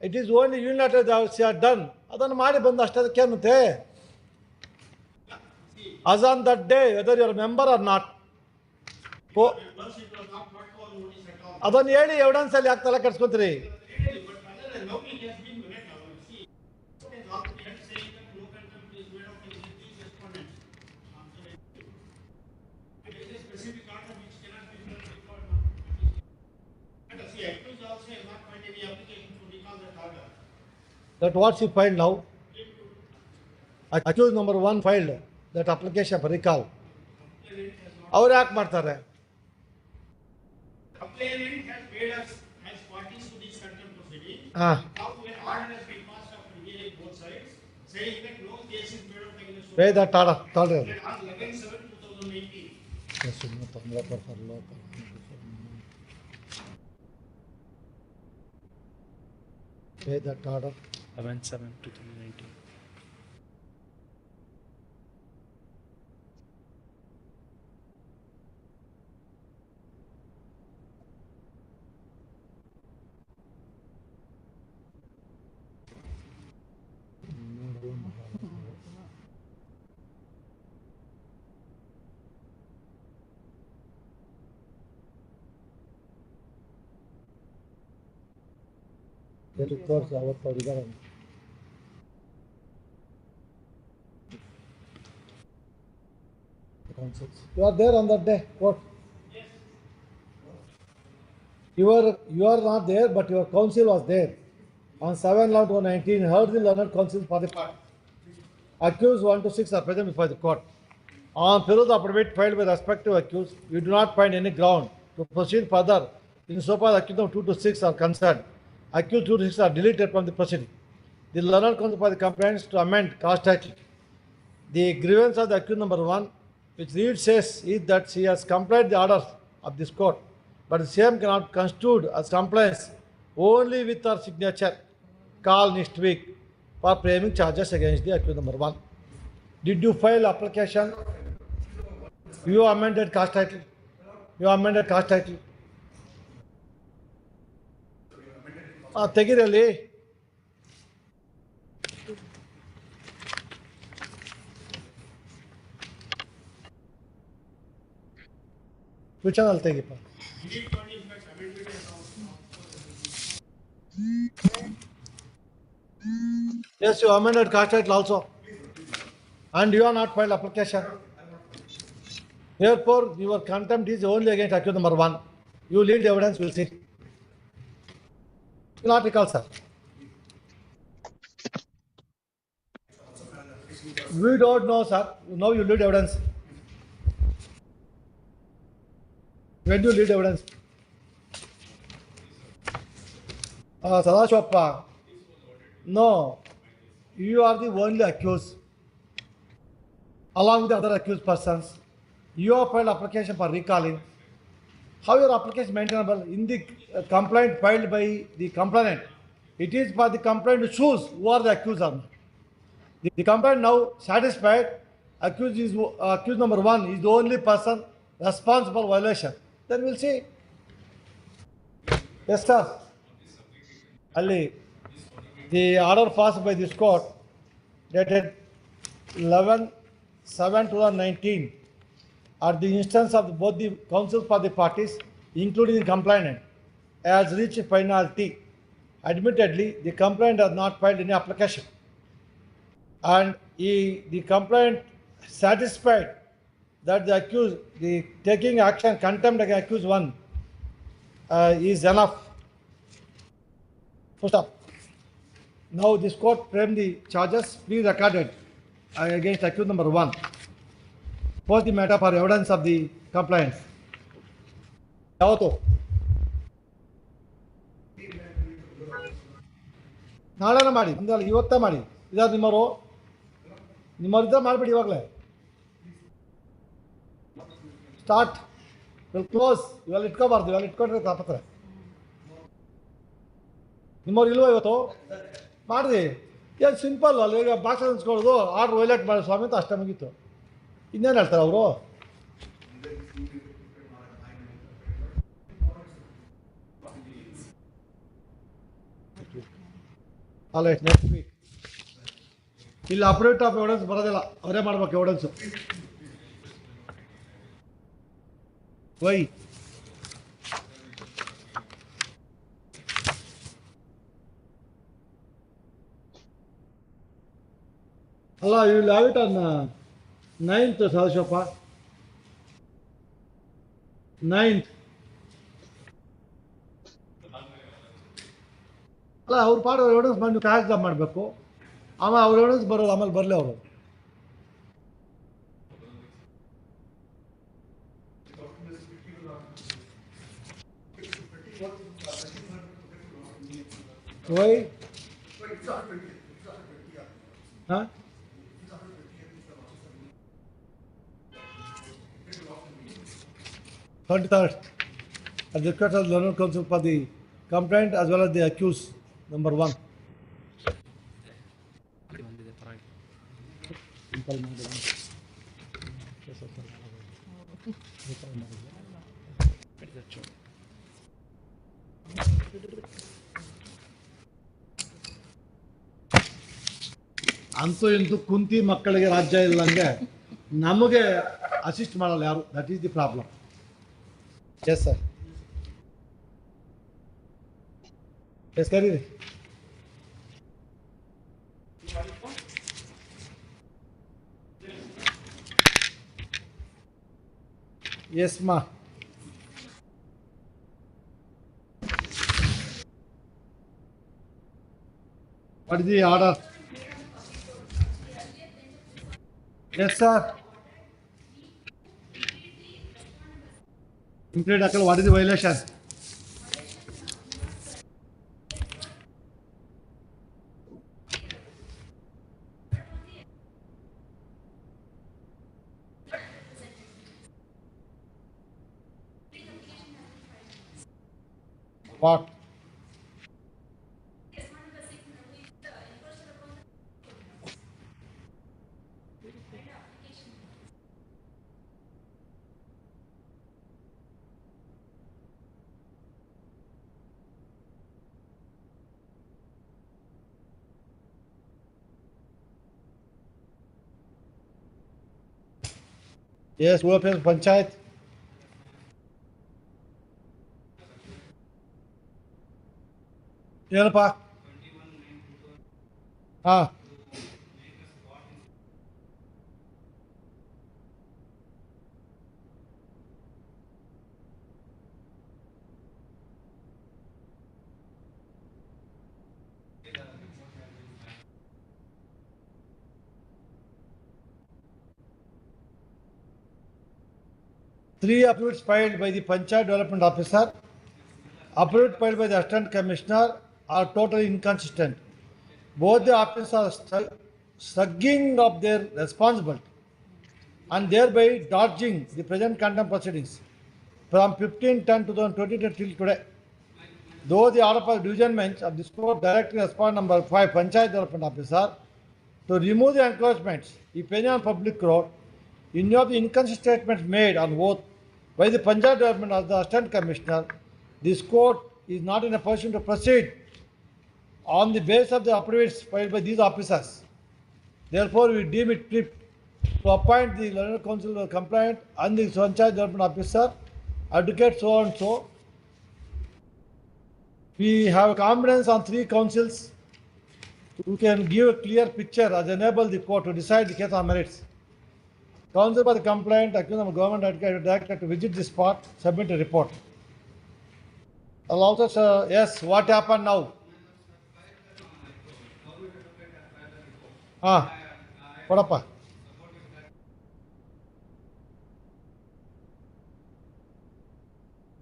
It is only unilateral that she has done. ಅದನ್ನು ಮಾಡಿ ಬಂದು ಅಷ್ಟಕ್ಕೆ ಅನ್ನುತ್ತೆ. As on that day, whether you are a member or not. ಅದನ್ನು ಹೇಳಿ, evidence ಅಲ್ಲಿ ಯಾಕೆ ತಲೆ ಕೆಡಿಸ್ಕೊಂತೀರಿ? That what she filed now? Accused number one filed that application for recall. ಅವ್ರು ಯಾಕೆ ಮಾಡ್ತಾರೆ? Complainant has paid us as parties to this contempt proceeding. Ah. Now when order has been passed after hearing both sides, saying that no case is made out against. Pay that order. Tolerate. On 11/7/2018. Pay that order. 11/7/2019. Records ಅವತ್ತು ಅವರಿದ್ದಾರೆ. You are there on that day. What? Yes. You are not there, but your counsel was there. On 7/11/2019, heard the learned counsel for the part. Accused 1 to 6 are present before the court. On Perus affidavit filed by respective accused, we do not find any ground to proceed further in so far accused 2 to 6 are concerned. Accused 2 to 6 are deleted from the proceeding. The learned counsel for the complainants to amend cast title. The grievance of the accused number 1, which reads says, is that she has complied the orders of this court, but the same cannot constitute as compliance only with her signature. Call next week for framing charges against the accused number 1. Did you file application? You amended cast title. You amended cast title. ತೆಗೀರಲ್ಲಿ. Which one I'll take it? Yes, you amended cast title also. And you are not filed application. Therefore, your contempt is only against accused number 1. You lead evidence, we'll see. You not recall, sir. We don't know, sir. Now you lead evidence. When do you lead evidence? Sadashwappa. No. You are the only accused. Along with the other accused persons. You have filed application for recalling. How your application is maintainable? In the complaint filed by the complainant, It is for the complainant to choose who are the accused or not. The complainant now satisfied accused number 1 is the only person responsible for violation. Then we'll see. Yes, sir. Ali, the order passed by this court dated 11/7/2019 at the instance of both the counsels for the parties, including the complainant, has reached finality. Admittedly, the complainant has not filed any application, and the complainant satisfied that the taking action contempt against accused 1 is enough. Full stop. Now this court framed the charges pre-recorded against accused number 1. Post the matter for evidence of the complaints. ಯಾವತ್ತು ನಾಳೆನ ಮಾಡಿ, ಮುಂದೆ ಇವತ್ತೇ ಮಾಡಿ. ಇದಾದ ನಿಮ್ಮವ್ರಿದ್ದ ಮಾಡಿಬಿಡಿ ಇವಾಗಲೇ. Start will close. ಇವೆಲ್ಲ ಇಟ್ಕೋಬಾರ್ದು, ಇವೆಲ್ಲ ಇಟ್ಕೊಂಡ್ರೆ ತಾಪತ್ರೆ. ನಿಮ್ಮವ್ರು ಇಲ್ವೋ ಇವತ್ತು ಮಾಡಿರಿ. ಏನು ಸಿಂಪಲ್ ಅಲ್ಲ, ಈಗ ಬಾಕ್ಸ್ ಅನ್ಸ್ಕೊಳ್ಳೋದು, ಆರ್ಡ್ರ್ ವೈಲೇಟ್ ಮಾಡಿ ಸ್ವಾಮಿ ಅಂತ ಅಷ್ಟೇ ಮುಗೀತು. ಇನ್ನೇನು ಹೇಳ್ತಾರೆ ಅವರು? ಅಲ್ಲ ನೆಕ್ಸ್ಟ್ ವೀಕ್ ಇಲ್ಲಿ ಅಪ್ಡೇಟ್ ಆಫ್ ಎವಿಡೆನ್ಸ್ ಬರೋದಿಲ್ಲ, ಅವರೇ ಮಾಡ್ಬೇಕು ಎವಿಡೆನ್ಸು. ವೈ ಅಲ್ಲ, you will have it on 9th Sadashivappa, 9th. ಅಲ್ಲ, ಅವ್ರು ಪಾಡು ಎವಿಡೆನ್ಸ್ ಮಾಡಿ ನೀವು ಕಾಗದ ಮಾಡಬೇಕು. ಆಮೇಲೆ ಅವ್ರ ಎವಿಡೆನ್ಸ್ ಬರೋದು, ಆಮೇಲೆ ಬರಲಿ ಅವರು. ವೈ ಹಾಂ 23rd at the request of the learned counsel for the complainant as well as the accused number 1. ಅಂತೂ ಇಂತೂ ಕುಂತಿ ಮಕ್ಕಳಿಗೆ ರಾಜ್ಯ ಇಲ್ಲಂಗೆ ನಮಗೆ ಅಸಿಸ್ಟ್ ಮಾಡಲ್ಲ ಯಾರು. That is the problem. Yes sir, yes ಕರೀರಿ. Yes ma'am. What is the order? Yes sir. Complete Akal, what is the violation? What? Yes, European Panchayat. ಏನಪ್ಪ? ಹಾಂ, three affidavits filed by the Panchayat Development Officer, affidavit filed by the Assistant Commissioner are totally inconsistent. Both the officers are shrugging of their responsibility and thereby dodging the present contempt proceedings from 15/10/2020 till today. Though the order of division bench of this court directly respond number 5 Panchayat Development Officer to remove the encroachments if any on public road, in view of the inconsistent statements made on oath by the Panchayat Development as the Assistant Commissioner, this court is not in a position to proceed on the basis of the affidavits filed by these officers. Therefore, we deem it fit to appoint the learned counsel complaint and the Panchayat Development Officer, advocate so and so. We have confidence on 3 counsels who can give a clear picture as enable the court to decide the case on merits. Counsel for the complaint accused of government advocate director to visit the spot, submit a report. Also, sir, yes, what happened now? Kodappa.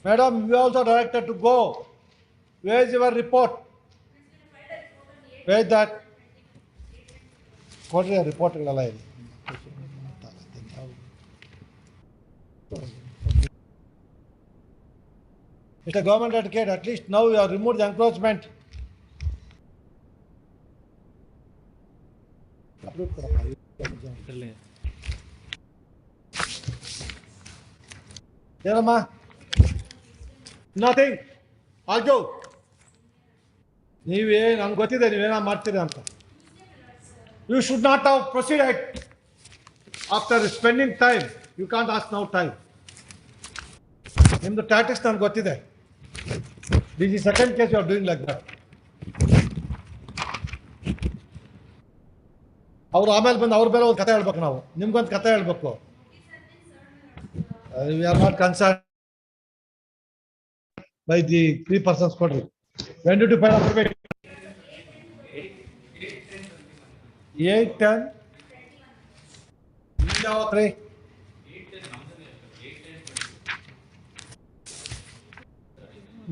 Madam, you also directed to go. Where is your report? Where is that? What is your report? Mr. Government Advocate, at least now you have removed the encroachment. Yerama? Nothing. Argue. You should not have proceeded after spending time. You can't ask now time. In the tactics, I got it. This is the second case you are doing like that. ಅವರು ಆಮೇಲೆ ಬಂದು ಅವ್ರ ಮೇಲೆ ಒಂದು ಕಥೆ ಹೇಳ್ಬೇಕು ನಾವು ನಿಮ್ಗೊಂದು ಕಥೆ ಹೇಳ್ಬೇಕು we are not concerned by the 3 persons ಕೊಡ್ರಿ when did you file affidavit 8-10 ಯಾವತ್ರಿ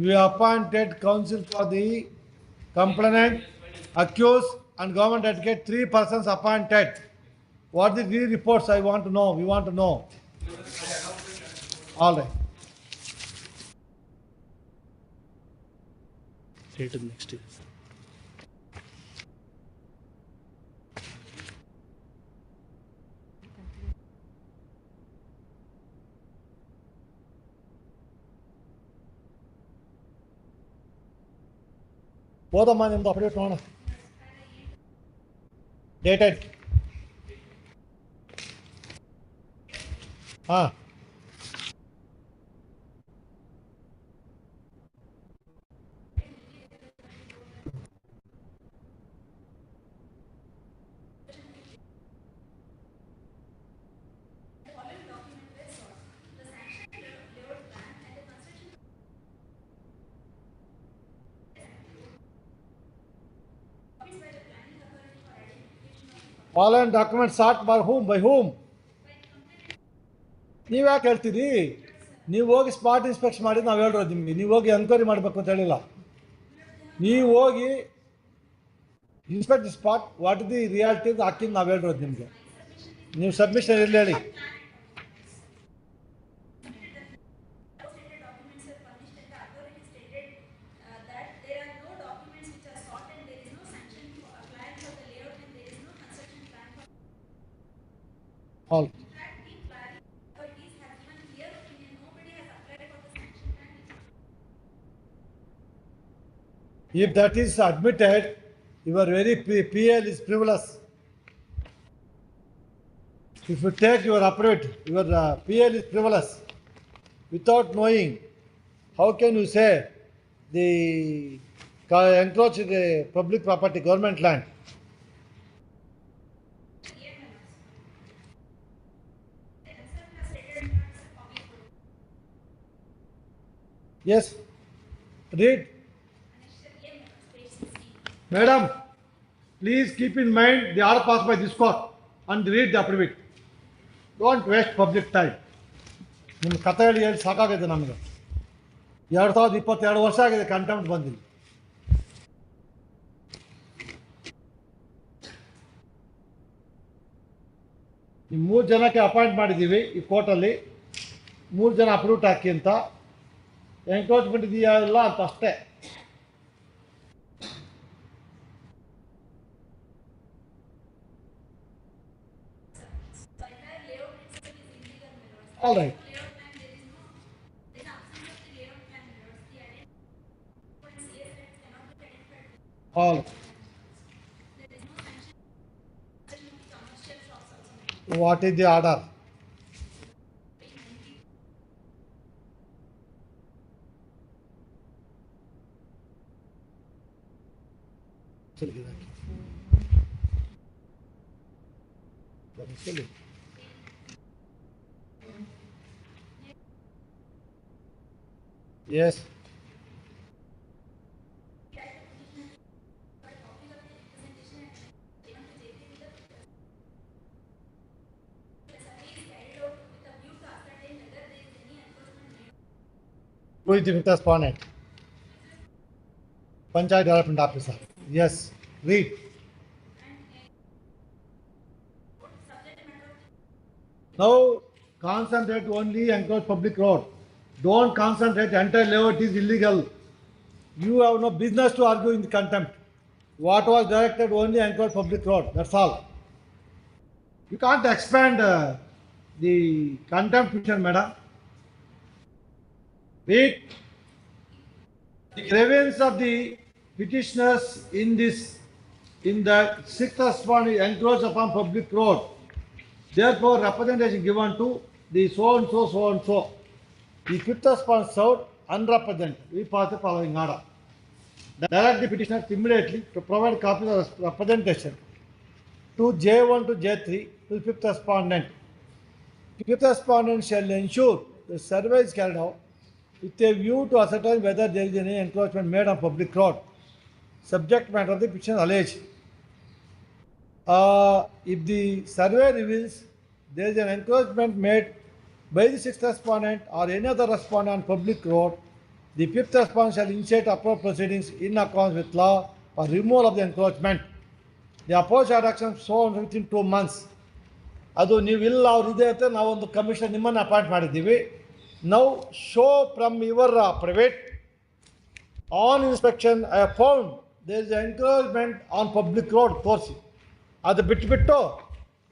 we appointed counsel for the complainant, accused and government advocate, 3 persons appointed. What the 3 reports I want to know, we want to know. All right. Straight to the next. ಹೋದಮ್ಮ ನಿಮ್ದು update ನೋಡೋಣ dated ಹಾಂ following documents sought by whom? By whom? ನೀವು ಯಾಕೆ ಹೇಳ್ತೀರಿ ನೀವು ಹೋಗಿ spot inspection ಮಾಡಿ ನಾವು ಹೇಳಿರೋದು ನಿಮಗೆ ನೀವು ಹೋಗಿ ಎನ್ಕ್ವೈರಿ ಮಾಡಬೇಕು ಅಂತ ಹೇಳಿಲ್ಲ ನೀವು ಹೋಗಿ inspect the spot what the reality ಹಾಕಿ ನಾವು ಹೇಳಿರೋದು ನಿಮಗೆ ನೀವು ಸಬ್ಮಿಷನ್ ಇರಲಿ ಹೇಳಿ all. If that is admitted, your very PL is frivolous. If you take your affidavit, your PL is frivolous. Without knowing, how can you say the encroach the public property, government land? Yes, read. Madam, please keep in mind the order passed by this court and read the affidavit. Don't waste public time. ನಿಮ್ಮ ಕಥೆ ಹೇಳಿ ಹೇಳಿ ಸಾಕಾಗಿದೆ ನಮಗೆ 2022 ವರ್ಷ ಆಗಿದೆ contempt ಬಂದಿಲ್ಲ ಈ 3 ಜನಕ್ಕೆ ಅಪಾಯಿಂಟ್ ಮಾಡಿದ್ದೀವಿ ಈ ಕೋರ್ಟಲ್ಲಿ 3 ಜನ ಅಪ್ರೂವ್ಡ್ ಹಾಕಿ ಅಂತ ಎನ್ಕ್ರೋಚ್ಮೆಂಟ್ ಇದೆಯಾ ಇಲ್ಲ ಅಂತ ಅಷ್ಟೇ All right. All. What is the order? Yes. Who is the fifth respondent? Panchayat Development Officer. Yes. Read. Now concentrate only encroach public road. Don't concentrate entire layout is illegal. You have no business to argue in the contempt. What was directed only encroach public road. That's all. You can't expand the contempt petition, madam. Read. The grievance of the petitioners in the sixth respondent encroach upon public road. Therefore, representation given to the so and so, so and so. The fifth respondent served unrepresented. We pass the following order. Direct the petitioners immediately to provide copies of representation to J1 to J3 to the fifth respondent. Fifth respondent shall ensure the survey is carried out with a view to ascertain whether there is any encroachment made on public road. Subject matter of the petition alleged. If the survey reveals there is an encroachment made by the sixth respondent or any other respondent on public road, the fifth respondent shall initiate appropriate proceedings in accordance with law for removal of the encroachment. The approach action shown within 2 months. ಅದು ನೀವು ಇಲ್ಲ ಅವ್ರು ಇದೆ ಅಂತ ನಾವೊಂದು commission ನಿಮ್ಮನ್ನು appoint ಮಾಡಿದ್ದೀವಿ. Now show from your private on inspection I have found there is an encroachment on public road ತೋರಿಸಿ. ಅದು ಬಿಟ್ಬಿಟ್ಟು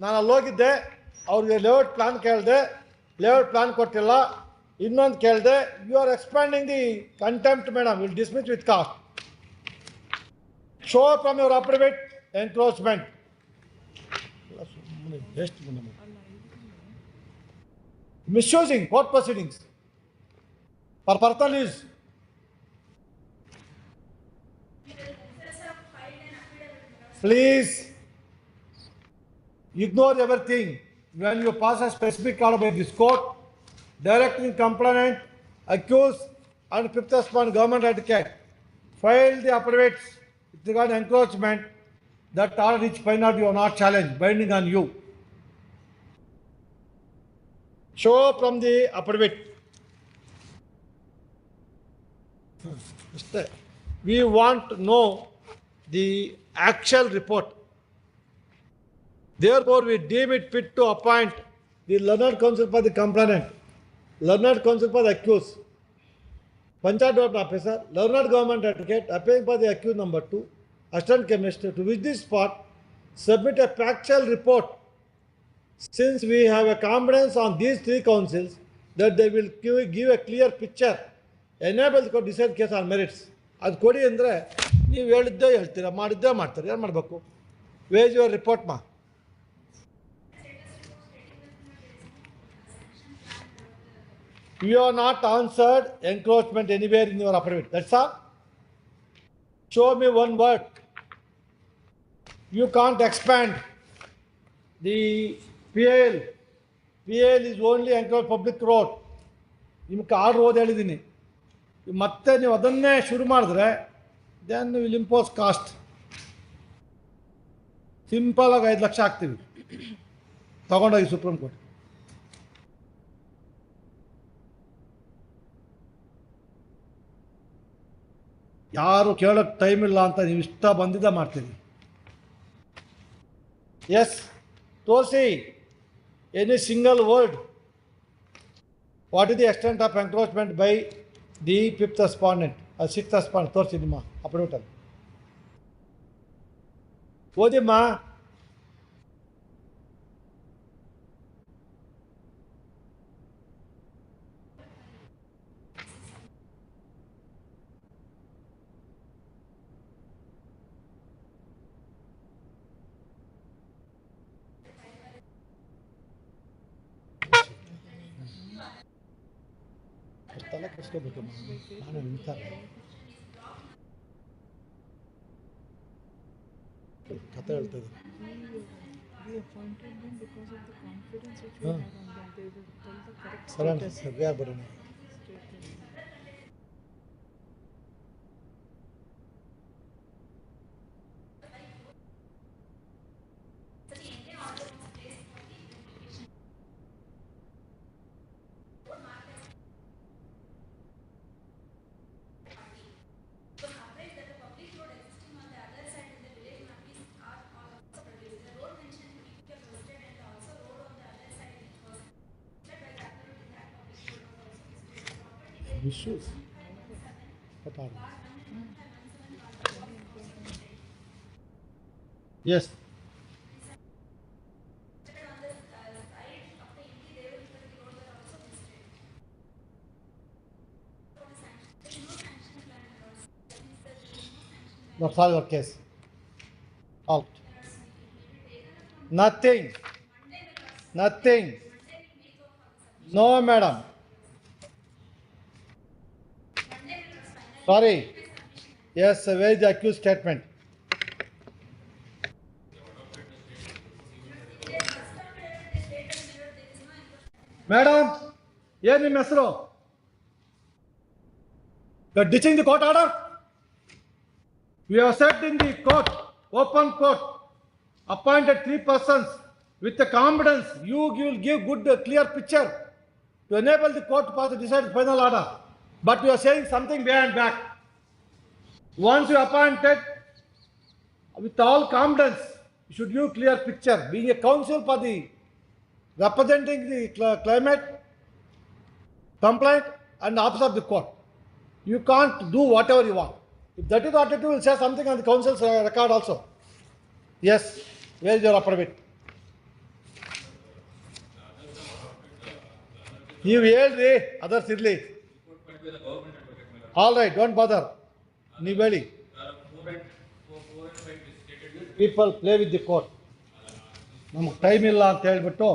ನಾನು ಅಲ್ಲಿ ಹೋಗಿದ್ದೆ ಅವ್ರಿಗೆ ಲೇಔಟ್ ಪ್ಲಾನ್ ಕೇಳಿದೆ, ಲೇಔಟ್ ಪ್ಲಾನ್ ಕೊಟ್ಟಿಲ್ಲ, ಇನ್ನೊಂದು ಕೇಳಿದೆ. You are expanding the contempt madam, will dismiss with cost. Show from your a private encroachment. Misusing court proceedings for personal use. Please ignore everything. When you pass a specific order by this court, directing complainant, accused, and fifth respondent government advocate file the affidavits with regard to encroachment. That order which final you are not challenged, binding on you. Show from the affidavit. We want to know the actual report. Therefore, we deem it fit to appoint the learned counsel for the complainant, learned counsel for the accused, Panchayat Development Officer, learned government advocate, appearing for the accused number 2, assistant chemist, to which this part submit a factual report. Since we have a confidence on these 3 counsels that they will give a clear picture, enable to decide case on merits. ಅದು ಕೊಡಿ ಅಂದರೆ ನೀವು ಹೇಳಿದ್ದೇ ಹೇಳ್ತೀರಾ, ಮಾಡಿದ್ದೇ ಮಾಡ್ತಾರೆ. ಏನು ಮಾಡಬೇಕು? ವೇರ್ ಯುವರ್ ರಿಪೋರ್ಟ್ ಮಾ. You are not answered encroachment anywhere in your affidavit. That's all. Show me one word. You can't expand the PL. PL is only encroach public road. ನಿಮ್ಗೆ ಆರ್ಡ್ರ್ ಓದಿ ಹೇಳಿದ್ದೀನಿ. ಮತ್ತೆ ನೀವು ಅದನ್ನೇ ಶುರು ಮಾಡಿದ್ರೆ ದೆನ್ ವಿಲ್ ಇಂಪೋಸ್ ಕಾಸ್ಟ್. ಸಿಂಪಲಾಗಿ 5 ಲಕ್ಷ ಹಾಕ್ತೀವಿ, ತಗೊಂಡೋಗಿ ಸುಪ್ರೀಂ ಕೋರ್ಟ್. ಯಾರು ಕೇಳೋಕ್ಕೆ ಟೈಮ್ ಇಲ್ಲ ಅಂತ ನೀವು ಇಷ್ಟ ಬಂದಿದ್ದ ಮಾಡ್ತೀವಿ. ಎಸ್, ತೋರಿಸಿ any single word. What is the extent of encroachment by the fifth respondent, sixth respondent ತೋರಿಸಿ ನಿಮ್ಮ ಅಪ್ಡೇಟಲ್ಲಿ. ಓದಿಮ್ಮ. ಅಷ್ಟೇ ಬೇಕಮ್ಮ ನಾನು ನಿಂತಾರೆ ಕತೆ ಹೇಳ್ತಾ ಇದ್ದೀನಿ. We appointed them because of the confidence which we Huh. had on them. They will tell the correct ಬರೋಣ status. ಸರಿಯಾಗಿ ಬರೋಣ. Status. Issues. What are these? Yes. That's all your case. Out. Nothing. Nothing. No, madam. Sorry. Yes, where is the accused statement? Madam, ಏನು ನಿಮ್ಮ ಹೆಸರು? You are ditching the court order? We have said in the court, open court, appointed 3 persons with the competence. You will give good, clear picture to enable the court to pass the decided final order. But you are saying something behind back. Once you appointed with all competence, you should give clear picture. Being a counsel for the representing the climate complaint and officer of the court, you can't do whatever you want. If that is what you do, will say something on the counsel's record also. Yes, where is your affidavit? You ಹೇಳ್ರಿ others ಇರಲಿ. All right, don't bother. ನೀವು ಹೇಳಿ. People play with the court. ನಮಗೆ time ಇಲ್ಲ ಅಂತ ಹೇಳ್ಬಿಟ್ಟು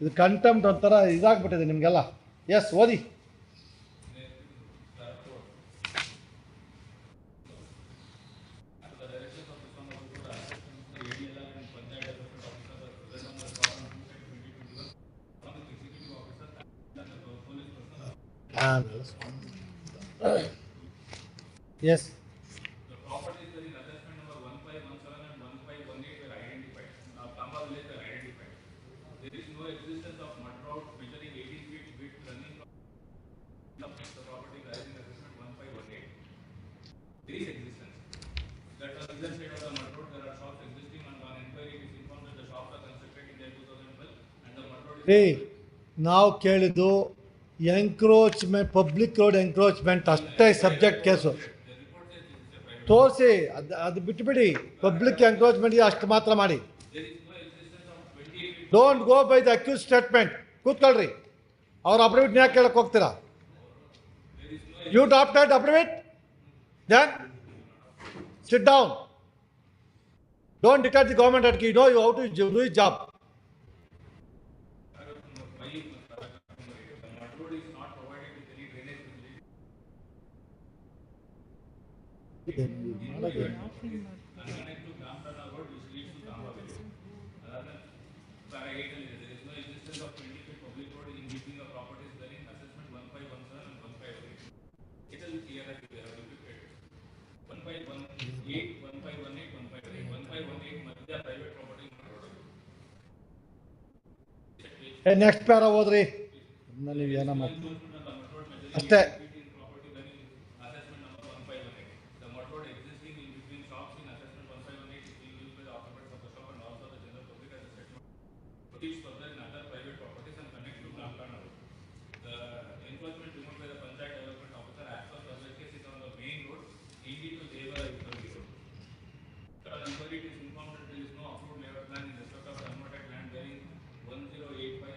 ಇದು contempt ಒಂಥರ ಇದಾಗ್ಬಿಟ್ಟಿದೆ ನಿಮಗೆಲ್ಲ. ಎಸ್ ಓದಿ. Yes. The properties wherein assessment number 1517 and 1518 were identified. Tamba village were identified. There is no existence of mud road measuring 18 feet width running from the property rising assessment 1518. There is existence. That on the other side of the mud road there are shops existing, and on inquiry it is informed that the shops are constructed in the year 2012 and the mud road is ನಾವು ಕೇಳಿದ್ದು encroachment, public road encroachment ಅಷ್ಟೇ subject case. ತೋರಿಸಿ, ಅದು ಬಿಟ್ಟುಬಿಡಿ. Public ಎಂಕ್ರೋಚ್ಮೆಂಟ್ಗೆ ಅಷ್ಟು ಮಾತ್ರ ಮಾಡಿ. Don't go by the accuse statement. ಕೂತ್ಕೊಳ್ರಿ. ಅವ್ರ ಅಫಿಡವಿಟ್ ಯಾಕೆ ಕೇಳಕ್ಕೆ ಹೋಗ್ತೀರಾ? You drop that affidavit, then sit down. Don't dictate the government at you know you how to do his job. Next para ಹೋದ್ರಿ. ನೀವು ಏನಮ್ಮ ಅಷ್ಟೇ.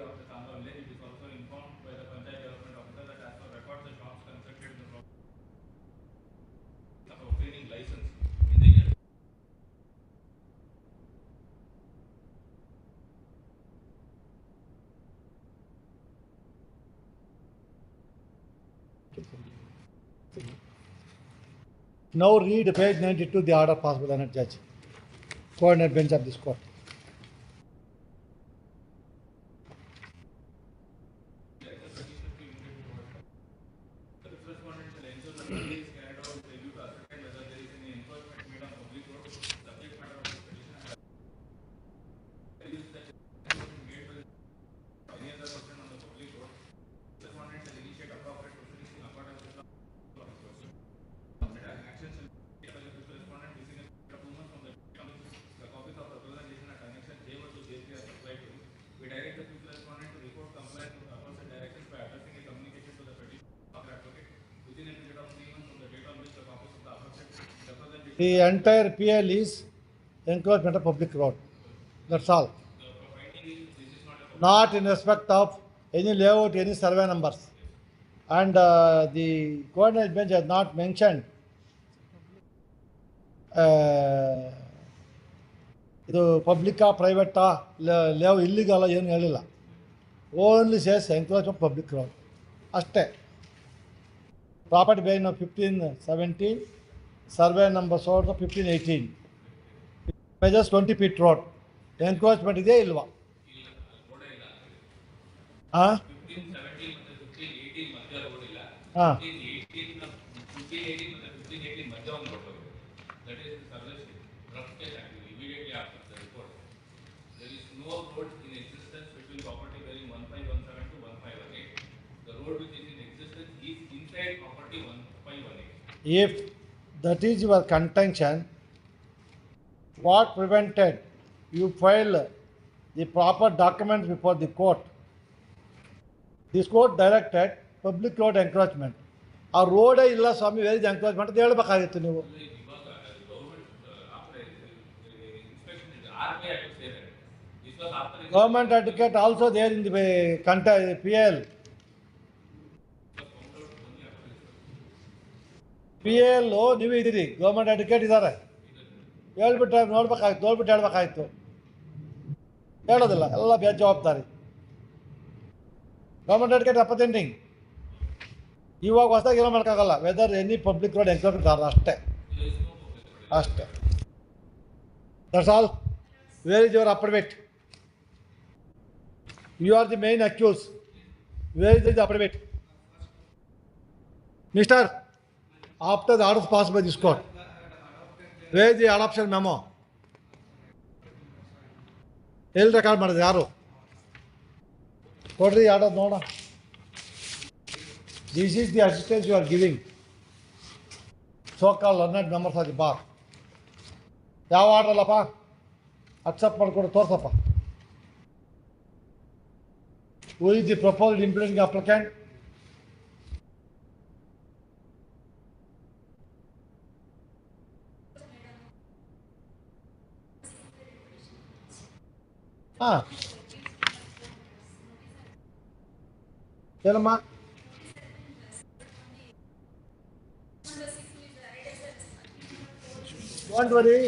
of the Tamba village. It is also informed by the Panchayat Development Officer that as per records the shops Now read page 92, the order passed by the Honored Judge. Coordinate bench of this court. Respondent shall ensure that the case carried out with review to ascertain whether there is any enforcement made on public road. Subject matter of this petition has used that made by any other person on the public road. Respondent shall initiate appropriate proceedings in accordance with the law. Action shall be taken by the respondent within a 2 months from the copies of representation and connection J1 to J3 are supplied to him. We direct the future respondent to report compliance with aforesaid directions by addressing a communication to the petitioner advocate within a period of 3 months from the date on which the copies of the aforesaid representation. The entire PL is encroachment of public road. That's all. Not in respect of any layout, any survey numbers. And the coordinate bench has not mentioned ಇದು ಪಬ್ಲಿಕ್ಕಾ ಪ್ರೈವೇಟಾ live ಇಲ್ಲಿಗಲ್ಲ ಏನು ಹೇಳಿಲ್ಲ. Only says encroachment public road ಅಷ್ಟೇ. Property ಬೇನ್ 1517, survey number ಸೋರ್ದು 1518, measures 20 feet road. Encroachment ಇದೆಯಾ ಇಲ್ವಾ? ಹಾಂ ಹಾಂ If that is your contention, what prevented you file the proper documents before the court? This court directed public road encroachment. ಆ ರೋಡೇ ಇಲ್ಲ ಸ್ವಾಮಿ, where is encroachment ಅಂತ ಹೇಳ್ಬೇಕಾಗಿತ್ತು ನೀವು. Government advocate also there in the PL. PL ನೀವು ಇದ್ದೀರಿ, government advocate ಇದ್ದಾರೆ. ಹೇಳ್ಬಿಟ್ಟು ನೋಡ್ಬೇಕಾಯ್ತು, ನೋಡ್ಬಿಟ್ಟು ಹೇಳ್ಬೇಕಾಯ್ತು. ಹೇಳೋದಿಲ್ಲ, ಎಲ್ಲ ಬೇಜವಾಬ್ದಾರಿ. Government advocate representing. ಇವಾಗ ಹೊಸದಾಗಿ ಏನೋ ಮಾಡೋಕ್ಕಾಗಲ್ಲ. Whether any public road encroachment ಅಷ್ಟೇ ಅಷ್ಟೇ. That's all. Where is your affidavit? You are the main accused. Where is the affidavit? Mister, after the orders passed by this court, where is the adoption memo? ಎಲ್ಲಿ record ಮಾಡಿದೆ? ಯಾರು ಕೊಡ್ರಿ order ನೋಡ. This is the assistance you are giving so-called learned members of the bar. ಯಾವ order ಅಲ್ಲಪ್ಪ? Accept ಮಾಡಿಕೊಡು, ತೋರ್ಸಪ್ಪ. Who is the proposed implementing applicant? ಹೇಳಮ್ಮ. Don't worry.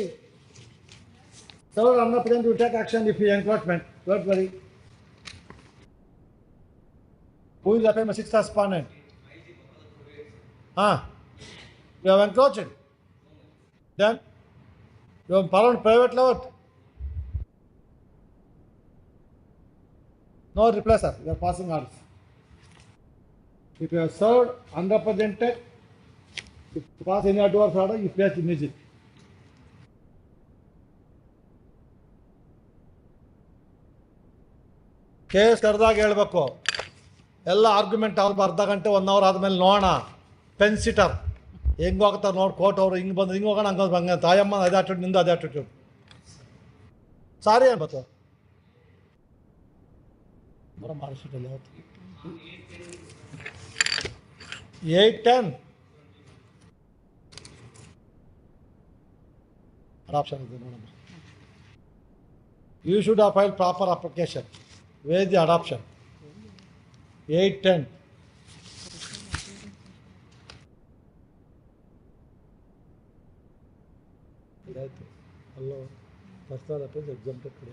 Several unrepresented will take action if you encroachment. Don't worry. Who is the 6th respondent? You have encroached. Then you have found private lot. No reply, sir. You are passing orders. If you have served unrepresented, if you pass any adverse order, you place immediately. Case ಕರೆದಾಗ ಹೇಳ್ಬೇಕು. ಎಲ್ಲ argument ಅವ್ರು ಅರ್ಧ ಗಂಟೆ 1 hour ಆದಮೇಲೆ ನೋಡೋಣ. Pen sitter ಹೆಂಗೆ ಹೋಗ್ತಾರೆ ನೋಡಿ, ಕೋರ್ಟ್ ಅವರು ಹಿಂಗೆ ಬಂದು ಹಿಂಗೆ ಹೋಗೋಣ, ಹಂಗೆ ಹಂಗೆ ತಾಯಮ್ಮ ಅದೇ ಆಟಿಟ್ಯೂಡ್, ನಿಂದು ಅದೇ ಆಟಿಟ್ಯೂಡ್. ಸಾರಿ ಅನ್ಬತ್ತು ಬರೋ ಮಾಡಿಸ್ಬಿಟ್ಟಲ್ಲ. 810 adoption ಇದೆ ನೋಡಮ್ಮ. You should have filed proper application. Where is the adoption? 810. ಇದಾಯ್ತು ಅಲ್ಲ, ಪರ್ಸನಲ್ ಅಫೇರ್ಸ್ ಎಕ್ಸಾಮ್ಟೆಡ್ ಕಡೆ.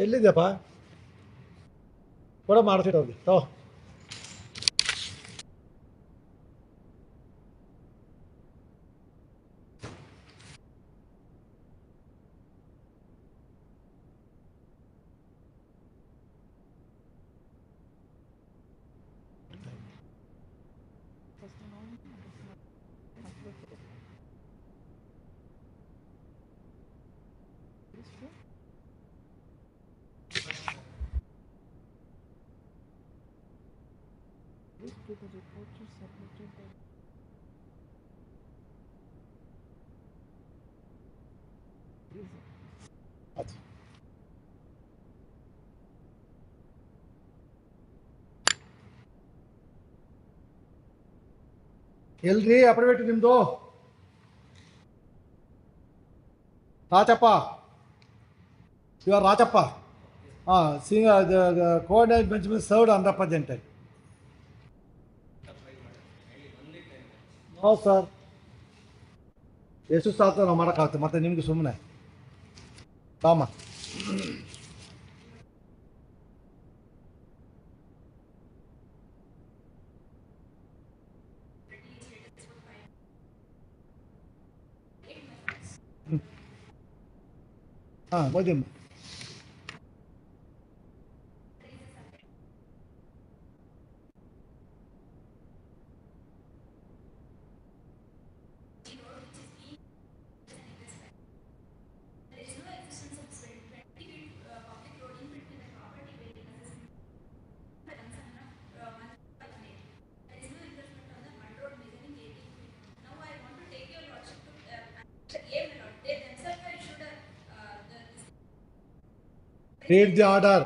ಎಲ್ಲಿದೆಯಪ್ಪ? ಕೂಡ ಮಾಡ್ತಿಟ್ಟು ಹೋಗಿ ತೋ. This to the reporter submitted by ಅದು ಎಲ್ರಿ ಅಪ್ರವೇಟ್ ನಿಮ್ಮದು? ರಾಚಪ್ಪ, ಇವಾಗ ರಾಚಪ್ಪ. ಹಾಂ, ಕೋಆರ್ಡಿನೇಟ್ ಬೆಂಚ್ ಮೇಲೆ ಸರ್ವ್ಡ್ ಅನ್ರೆಪ್ರೆಸೆಂಟೆಡ್. ನೋ ಸರ್, ಎಷ್ಟು ಸಾಕು ನಾವು ಮಾಡೋಕ್ಕಾಗುತ್ತೆ, ಮತ್ತೆ ನಿಮಗೆ ಸುಮ್ಮನೆ ರಾಮ. ಹಾಂ, ಓದಿ. Read the order.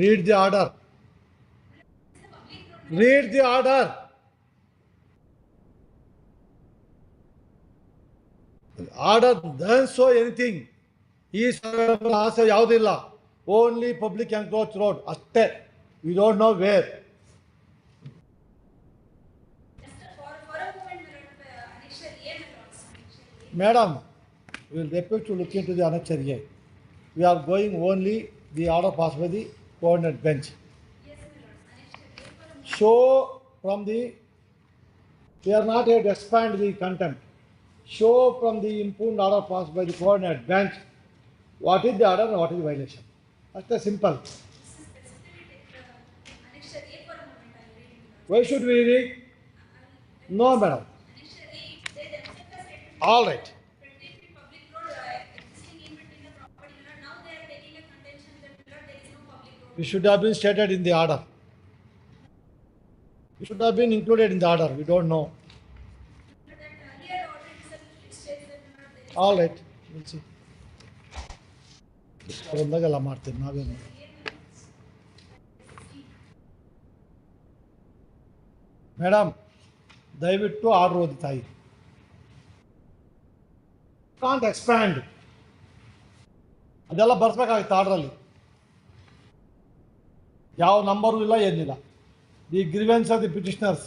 Read the order. Read the order. Order doesn't show anything. ಈ ಆಸೆ ಯಾವುದಿಲ್ಲ. ಓನ್ಲಿ ಪಬ್ಲಿಕ್ ಎನ್ಕ್ರೋಚ್ ರೋಡ್ ಅಷ್ಟೇ. We don't know wear. Madam, we will request to look into the annexure A. We are going only the order passed by the coordinate bench. Show from the, we are not yet expand the contempt. Show from the impugned order passed by the coordinate bench what is the order and what is the violation. That's the simple. Why should we read? No, madam. All right. We should have been stated in the order. We should have been included in the order. We don't know. All right. We'll see. ಬಂದಾಗೆಲ್ಲ ಮಾಡ್ತೀವಿ ನಾವೇನು. Madam, ದಯವಿಟ್ಟು order ಓದಿ ತಾಯಿ. Can't expand. ಅದೆಲ್ಲ ಬರ್ಸ್ಬೇಕಾಗಿತ್ತು ಆರ್ಡ್ರಲ್ಲಿ. ಯಾವ ನಂಬರು ಇಲ್ಲ, ಏನಿಲ್ಲ. The grievance of the petitioners.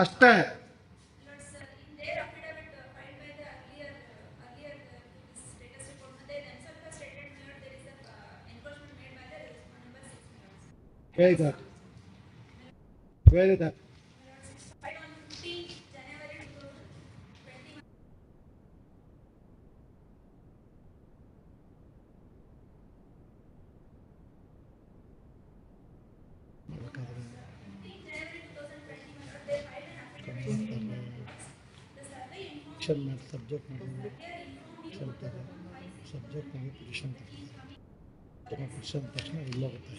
ಅಷ್ಟೇ. Where is that? Where is that? Subject ಸಬ್ಜೆಕ್ಟ್ನಾಗೆ ಪಿಟಿಷನ್ ಪಿಟಿಷನ್ ತಕ್ಷಣ ಇಲ್ಲ ಹೋಗುತ್ತೆ.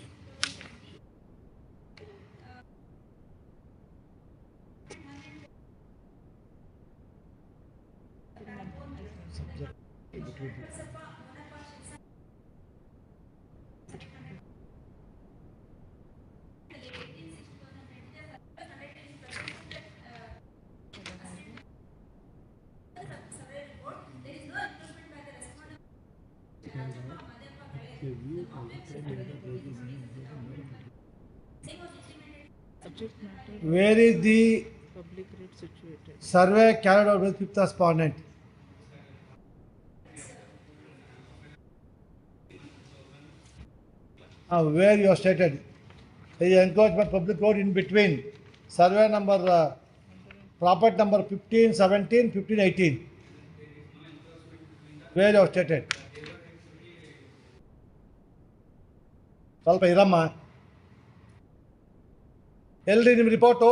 Where is the Public road situated. Survey carried out with fifth respondent. Where you have stated the encroachment public road in between survey number property number 15, 17, 15, 18. Where you have stated. ಸ್ವಲ್ಪ ಇರಮ್ಮ ಎಲ್ರಿ ನಿಮ್ಮ report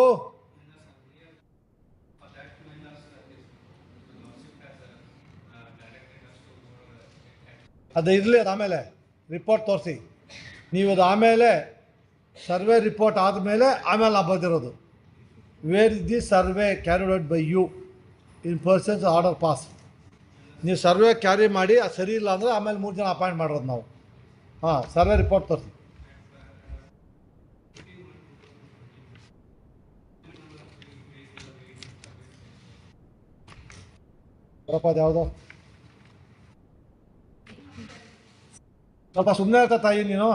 ಅದು ಇರಲಿ, ಅದು ಆಮೇಲೆ report ತೋರಿಸಿ ನೀವು. ಅದು ಆಮೇಲೆ ಸರ್ವೆ ರಿಪೋರ್ಟ್ ಆದಮೇಲೆ ಆಮೇಲೆ ನಾವು ಬರೆದಿರೋದು. Where is the survey carried out by you in pursuance order pass. ನೀವು ಸರ್ವೆ ಕ್ಯಾರಿ ಮಾಡಿ ಅದು ಸರಿ ಇಲ್ಲ ಅಂದರೆ ಆಮೇಲೆ 3 ಜನ ಅಪಾಯಿಂಟ್ ಮಾಡೋದು ನಾವು. ಹಾಂ, ಸರ್ವೆ ರಿಪೋರ್ಟ್ ತೋರಿಸಿ. ಬರಪ್ಪ, ಅದು ಯಾವುದೋ ಸ್ವಲ್ಪ ಸುಮ್ಮನೆ ಇರ್ತಾ ತಾಯಿ, ನೀನು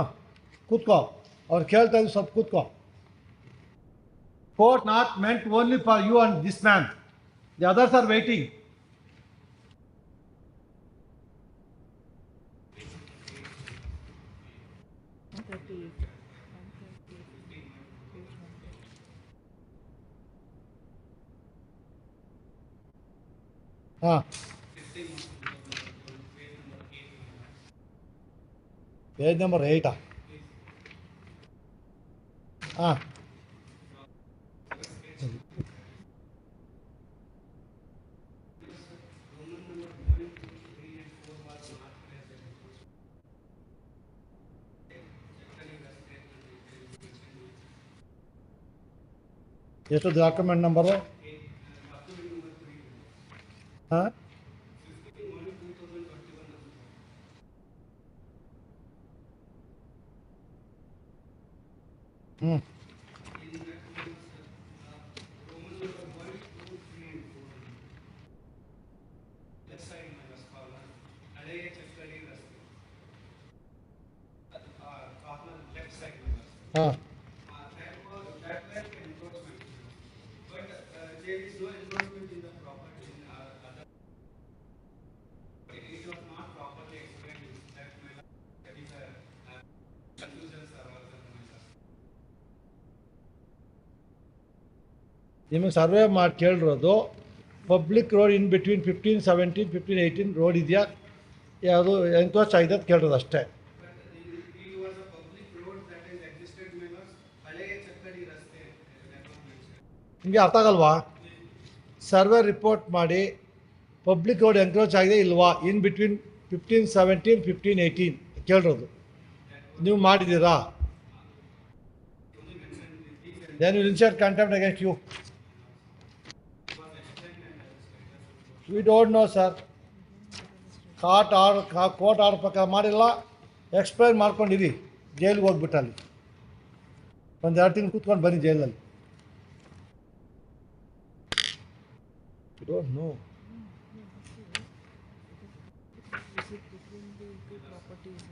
ಕೂತ್ಕೋ. ಅವ್ರು ಕೇಳ್ತಾ ಇದ್ದು ಸ್ವಲ್ಪ ಕೂತ್ಕೋ. Court not meant only for you and this man, the others are waiting. ಹಾಂ, ಪೇಜ್ ನಂಬರ್ 8. ಹಾಂ, ಎಷ್ಟು ಡಾಕ್ಯುಮೆಂಟ್ ನಂಬರು? ಹಾಂ, ಹ್ಞೂ, ಹಾಂ, ನಿಮಗೆ ಸರ್ವೆ ಮಾಡಿ ಕೇಳಿರೋದು public road in between 15, 17, 15, 18 road ಇದೆಯಾ, ಯಾವುದು ಎನ್ಕ್ರೋಚ್ ಆಗಿದೆ ಅಂತ ಕೇಳಿರೋದು ಅಷ್ಟೇ. ನಿಮಗೆ ಅರ್ಥ ಆಗಲ್ವಾ? ಸರ್ವೆ ರಿಪೋರ್ಟ್ ಮಾಡಿ ಪಬ್ಲಿಕ್ ರೋಡ್ ಎನ್ಕ್ರೋಚ್ ಆಗಿದೆ ಇಲ್ವಾ ಇನ್ ಬಿಟ್ವೀನ್ 15, 17, 15, 18 ಕೇಳಿರೋದು. ನೀವು ಮಾಡಿದ್ದೀರಾ? then you will insert contempt against you. We don't know, sir. Court order ಪ್ರಕಾರ ಮಾಡಿಲ್ಲ, ಎಕ್ಸ್ಪ್ಲೈನ್ ಮಾಡ್ಕೊಂಡಿರಿ, ಜೈಲಿಗೆ ಹೋಗ್ಬಿಟ್ಟಲ್ಲಿ 1-2 ತಿಂಗಳು ಕೂತ್ಕೊಂಡು ಬನ್ನಿ ಜೈಲಲ್ಲಿ. We don't know. Is it between the two properties?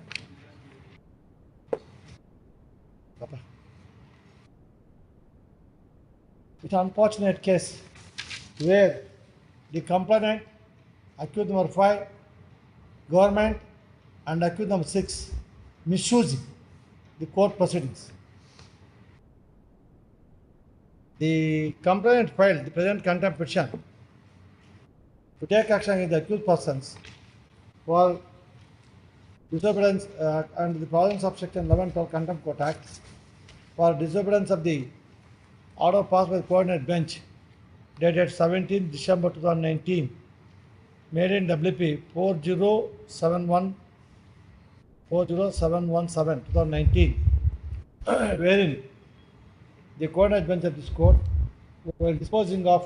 Papa. It's an unfortunate case where the complainant, accused number 5, government, and accused number 6 misusing the court proceedings. The complainant filed the present contempt petition to take action against the accused persons for disobedience under the provisions of Section 11 Contempt Court Act for disobedience of the order passed by the coordinate bench dated 17 December 2019, made in WP 40717 wherein the coordinate bench of this court, while disposing of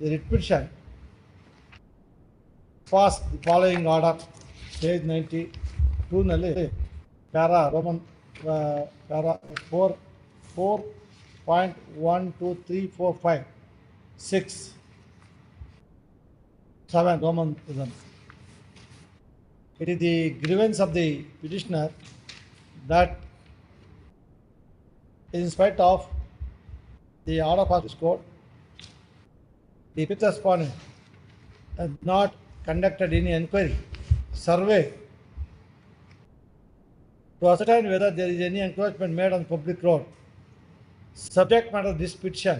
the writ petition, passed the following order, page 92 ನಲ್ಲಿ para Roman para 4.12345 6 7 Roman ism. It is the grievance of the petitioner that in spite of the order of this court, The fifth respondent has not conducted any inquiry, survey to ascertain whether there is any encroachment made on public road. Subject matter of this petition,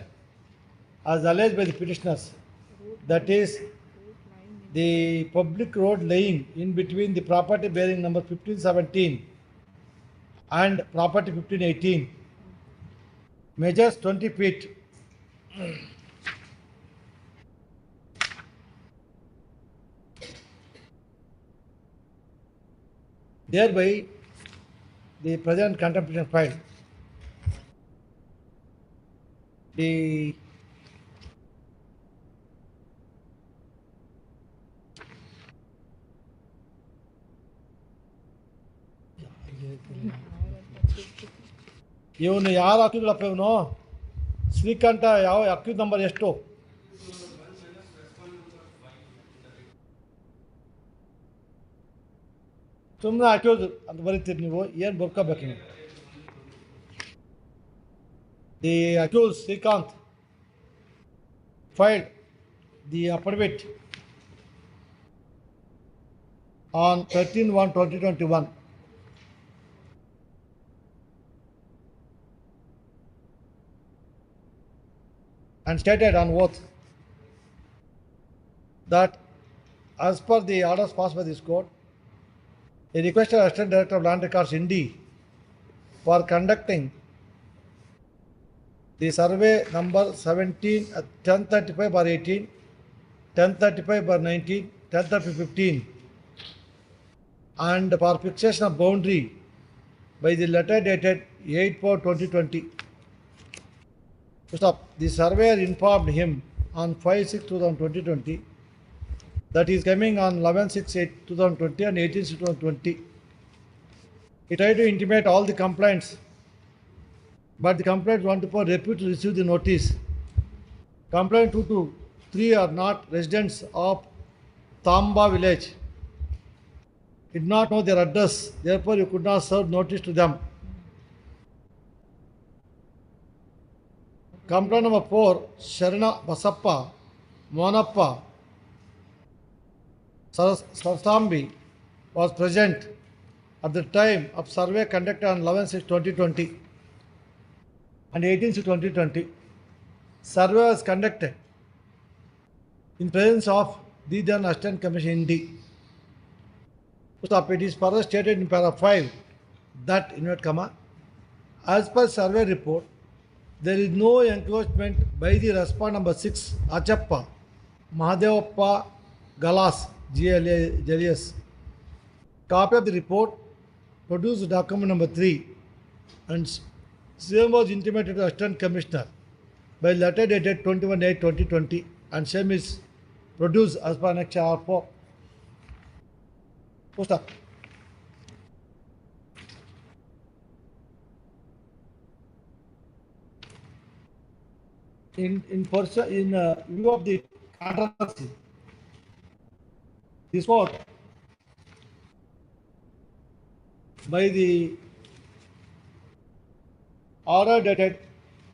as alleged by the petitioners, that is the public road laying in between the property bearing number 1517 and property 1518 measures 20 feet. Thereby, the present contemplation filed. The ಇವನು ಯಾರು ಹಾಕಿದ್ರಪ್ಪ ಇವನು ಶ್ರೀಕಂಠ ಯಾವ accused number ಎಷ್ಟು ಸುಮ್ಮನೆ accuse ಅಂತ ಬರೀತೀರಿ ನೀವು ಏನು ಬರ್ಕೋಬೇಕು ನೀವು the accuse Srikanth filed the affidavit on 13/1/2021 and stated on oath that as per the orders passed by this court, he requested Assistant Director of Land Records Indy for conducting the survey number 17 1035/18, 1035/19, 1035/15 and for fixation of boundary by the letter dated 8/4/2020. Stop. The surveyor informed him on 5/6/2020 that he is coming on 11/6/2020 and 18/6/2020. He tried to intimate all the complaints, but the complaints 1 to 4 refused to receive the notice. Complaint 2 to 3 are not residents of Tamba village. He did not know their address, therefore you could not serve notice to them. Complaint number 4, Sharana Basappa, Monappa, Sarsambi was present at the time of survey conducted on 11/6/2020 and 18/6/2020. Survey was conducted in presence of the then Assistant Commissioner Indy. It is further stated in paragraph 5 that, inverted comma, as per survey report, there is no encroachment by the respondent number 6, Achappa, Mahadevappa Galas, GLS. Copy of the report, produced document number 3, and same was intimated to the Assistant Commissioner by letter dated 21/8/2020, and same is produced as per Annex R4. Post up. In view of the controversy, this court by the order dated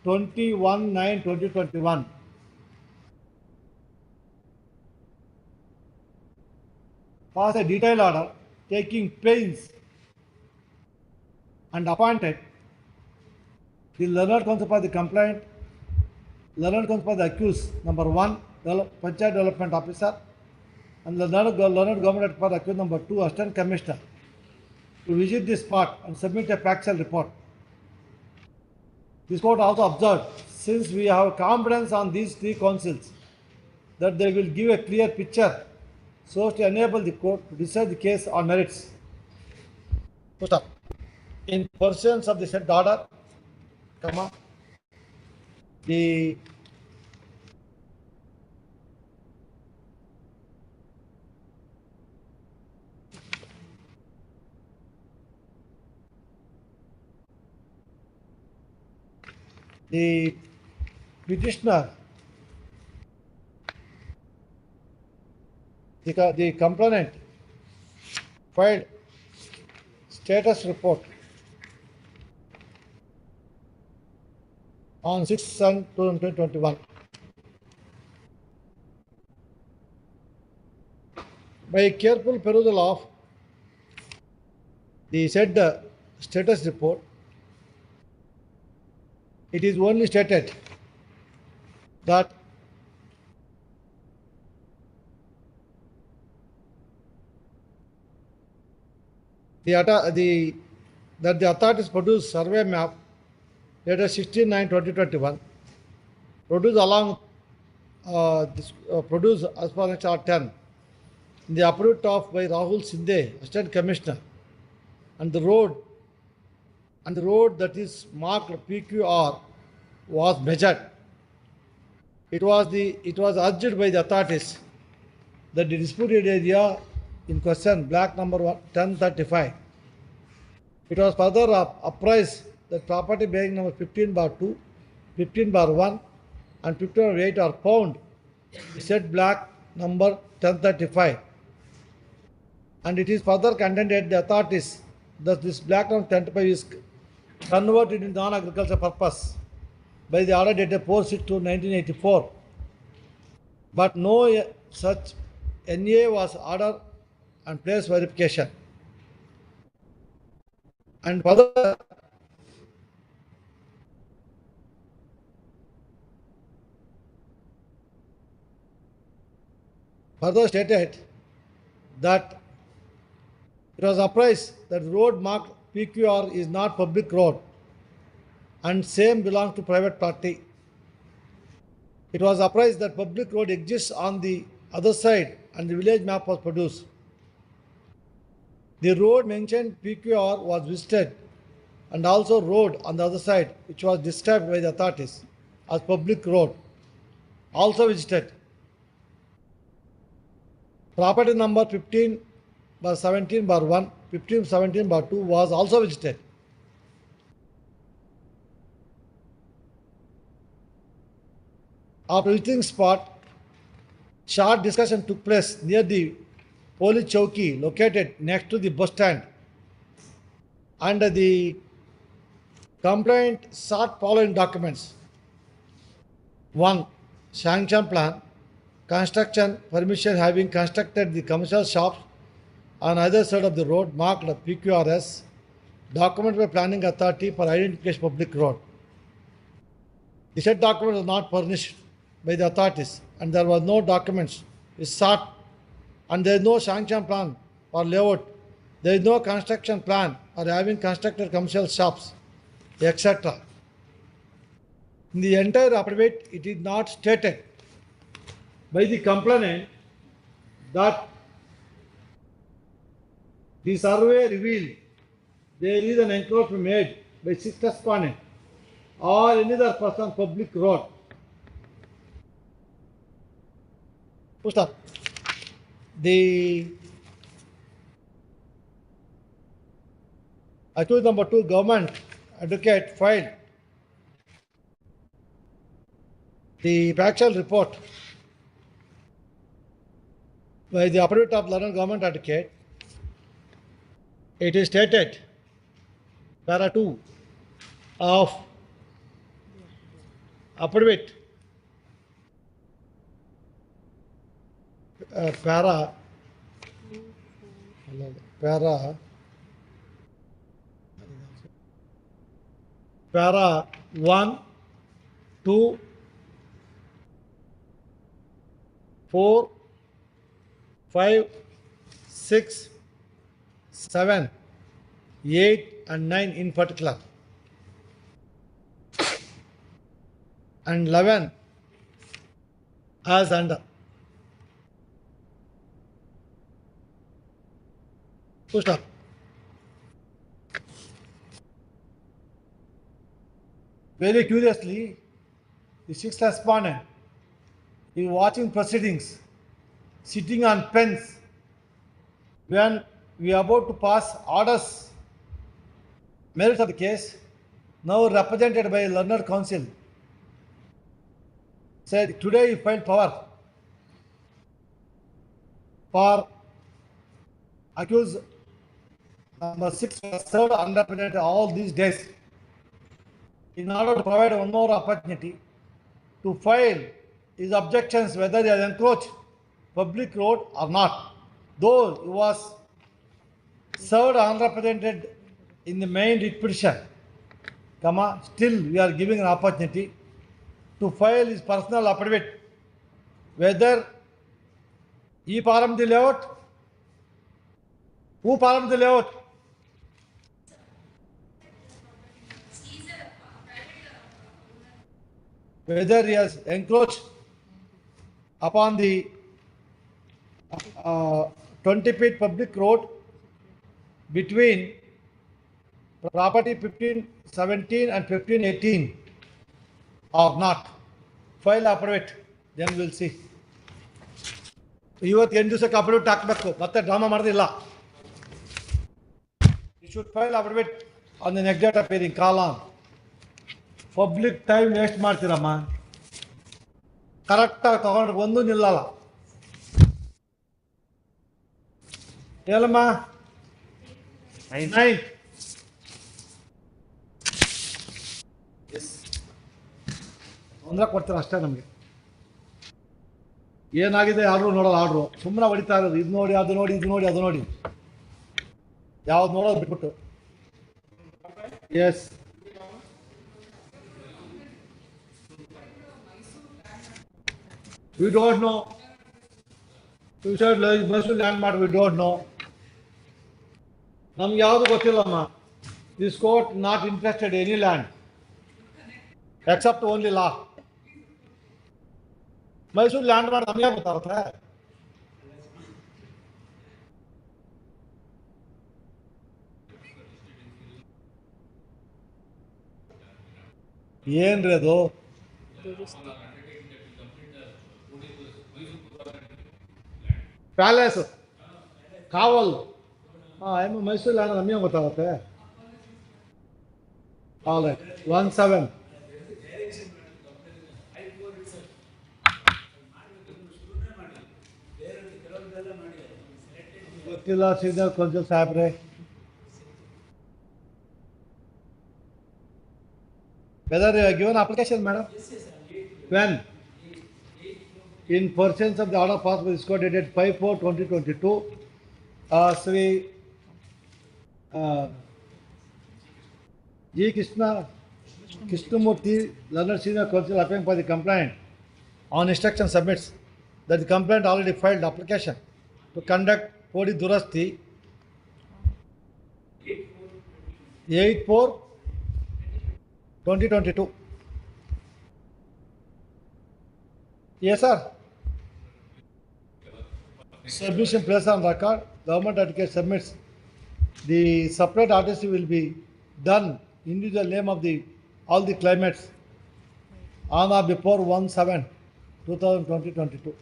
21/9/2021 passed a detailed order taking pains and appointed the learned counsel for the complaint, learned counsel for the accused, number 1, Panchayat Development Officer, and the learned government for the accused, number 2, Assistant Commissioner, to visit the spot and submit a factual report. This court also observed, since we have confidence on these 3 counsels that they will give a clear picture so as to enable the court to decide the case on merits. Stop. In pursuance of the said order, the petitioner, the complainant filed status report on 6/7/2021 By careful perusal of the said status report, it is only stated that the authorities produced survey map dated 16/9/2021, produced along produced as per HR 10 in the approved of by Rahul Sinde, Assistant Commissioner, and the road that is marked PQR was measured. It was urged by the authorities that the disputed area in question, block number 1035. It was further apprised that property bearing number 15/2, 15/1, and 15/8 are found in said block number 1035. And it is further contended the authorities that this block number 1035 is converted in non-agricultural purpose by the order dated 4/6/1984. But no such NA was ordered and place verification. And further stated that it was apprised that road marked PQR is not public road and same belongs to private property. It was apprised that public road exists on the other side and the village map was produced. The road mentioned PQR was visited and also road on the other side which was described by the authorities as public road also visited. Property number 15/17/1, 15/17/2 was also visited. After visiting spot, short discussion took place near the police chowki located next to the bus stand, and the complaint sought following documents: 1. Sanction plan, construction permission having constructed the commercial shops on either side of the road marked PQRS, document by planning authority for identification public road. The said document was not furnished by the authorities and there was no documents is sought, and there is no sanction plan or layout, there is no construction plan or having constructed commercial shops, etc. In the entire affidavit, it is not stated by the complainant that the survey revealed there is an encroachment made by sixth respondent or any other person on public road. Post up. The accused number 2, government advocate, filed the factual report by the affidavit of learned government advocate. It is stated, para 2 of affidavit, para 1, 2, 4, 5, 6, 7, 8, and 9 in particular, and 11 as under. Push up. Very curiously, the sixth respondent is watching proceedings, sitting on pens when we are about to pass orders. Merits of the case, now represented by learned counsel, said today you filed power for accused number 6 was served unrepresented all these days in order to provide one more opportunity to file his objections whether he has encroached public road or not. though he was served unrepresented in the main writ petition, still we are giving an opportunity to file his personal affidavit, whether he param the layout, who param the layout, whether he has encroached upon the 20 feet public road between property 1517 and 1518 or not. File affidavit, then we will see. ಇವತ್ತು 8 ದಿವಸಕ್ಕೆ affidavit ಹಾಕಬೇಕು, ಮತ್ತೆ drama ಮಾಡೋದಿಲ್ಲ. You should file affidavit on the next date appearing, call on. Public time waste ಮಾಡ್ತೀರಮ್ಮ, ಕರೆಕ್ಟಾಗಿ ತಗೊಂಡ್ರೆ ಒಂದೂ ನಿಲ್ಲಲ್ಲ. ಹೇಳಮ್ಮ. 9 ತೊಂದರೆ ಕೊಡ್ತೀರ ಅಷ್ಟೇ ನಮಗೆ. ಏನಾಗಿದೆ ಆರ್ಡ್ರು ನೋಡೋಲ್ಲ, ಆರ್ಡ್ರು ಸುಮ್ಮನೆ ಹೊಡಿತಾ ಇರೋದು, ಇದು ನೋಡಿ ಅದು ನೋಡಿ ಇದು ನೋಡಿ ಅದು ನೋಡಿ, ಯಾವ್ದು ನೋಡೋದು ಬಿಟ್ಬಿಟ್ಟು. Yes, we don't know. You said Mysore landmark, we don't know. ನಮ್ಗೆ ಯಾವುದು ಗೊತ್ತಿಲ್ಲಮ್ಮ. This court not interested in any land except only law. Mysuru landmark ನಮಗೆ ಗೊತ್ತಾಗುತ್ತೆ. ಏನ್ರಿ ಅದು? ಪ್ಯಾಲೇಸ್ ಕಾವಲ್, ಮೈಸೂರು ಲ್ಯಾಂಡ್ ನಮಗೆ ಗೊತ್ತಾಗುತ್ತೆ. ಆಲ್ ರೈಟ್, 17 ಗೊತ್ತಿಲ್ಲ ಸೀನಿಯರ್ ಕೌನ್ಸಿಲ್ ಸಾಹೇಬ್ರೆ. Whether you have given application, madam? When? In pursuance of the order passed by this court dated 5/4/2022, Sri G. Krishnamurthy, learned senior counsel, appearing for the complaint on instruction submits that the complaint already filed application to conduct Podi Durasti 8/4/2022. Yes, sir. Submission placed on record. Government advocate submits. The separate RTC will be done individual name of all the claimants on or before 1/7/2022.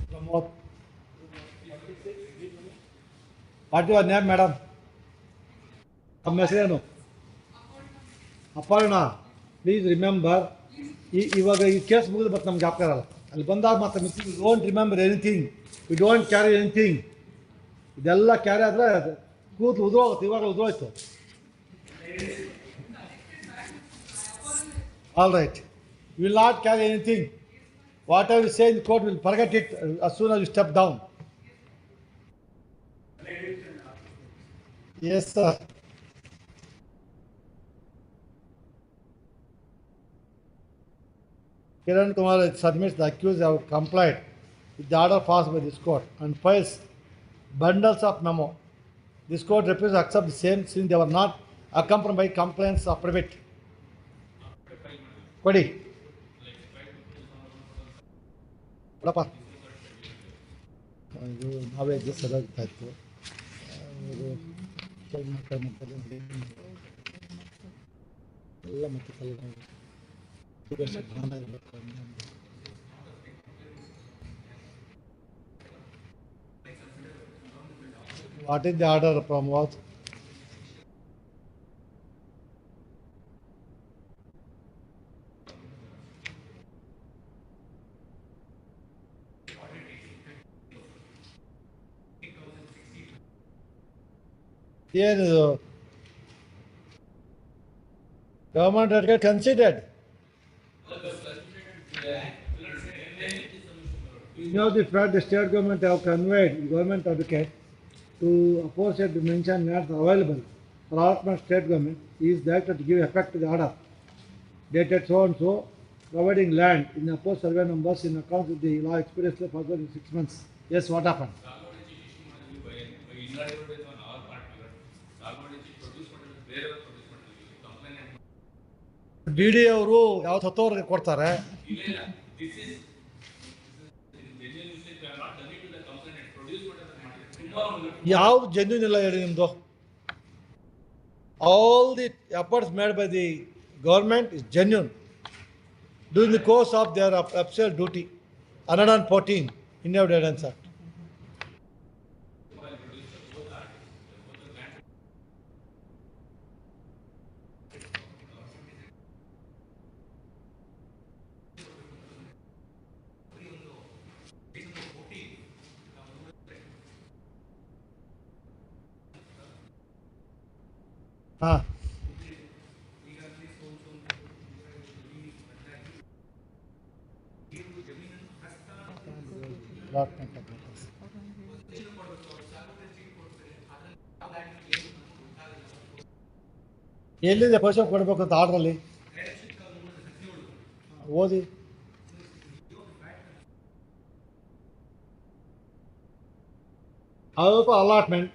Pramod. What is your name, madam? ನಮ್ಮ ಹೆಸರೇನು? Aparna. Please remember, ಇವಾಗ ಈ case ಮುಗಿದು but ನಮ್ಗೆ ಜ್ಞಾಪಕ ಇರಲ್ಲ. ಅಲ್ಲಿ ಬಂದಾಗ ಮಾತ್ರ we don't remember anything, we don't carry anything. ಇದೆಲ್ಲ ಕ್ಯಾರಿ ಆದರೆ ಕೂದಲು ಉದುರೋಗುತ್ತೆ. ಇವಾಗ ಉದುರೋಯ್ತು. All right, will not carry anything. Whatever you say in court will forget it as soon as you step down. Yes, sir. Kiran Kumar submits the accused have complied with the order passed by this court and files bundles of memo. This court refuses to accept the same since they were not accompanied by complaints of private. ಕೊಡಿ ಕೊಡಪ್ಪ. ಇದು ನಾವೇ ಸರಿಯಾಗ್ತಾ ಇತ್ತು. ಎಲ್ಲ ಮತ್ತೆ What is the order from what? ಏನಿದು? Government had considered. You know the fact the state government have conveyed the government advocate to oppose it to mention not available for allotment state government is directed to give effect to the order dated so and so providing land in the opposed survey numbers in accordance with the law expeditiously further in 6 months. Yes, what happened? DD ಅವರು ಯಾವತ್ತು ಹತ್ತೋರ್ಗೆ ಕೊಡ್ತಾರೆ. ಯಾವ್ದು genuine ಇಲ್ಲ ಹೇಳಿ ನಿಮ್ದು. All the efforts made by the government is genuine during the course of their official duty. 114 India Evidence Act. हाँ ಎಲ್ಲಿದೆ permission ಕೊಡಬೇಕು ಅಂತ ಆರ್ಡ್ರಲ್ಲಿ ಓದಿ. ಅದಪ್ಪ allotment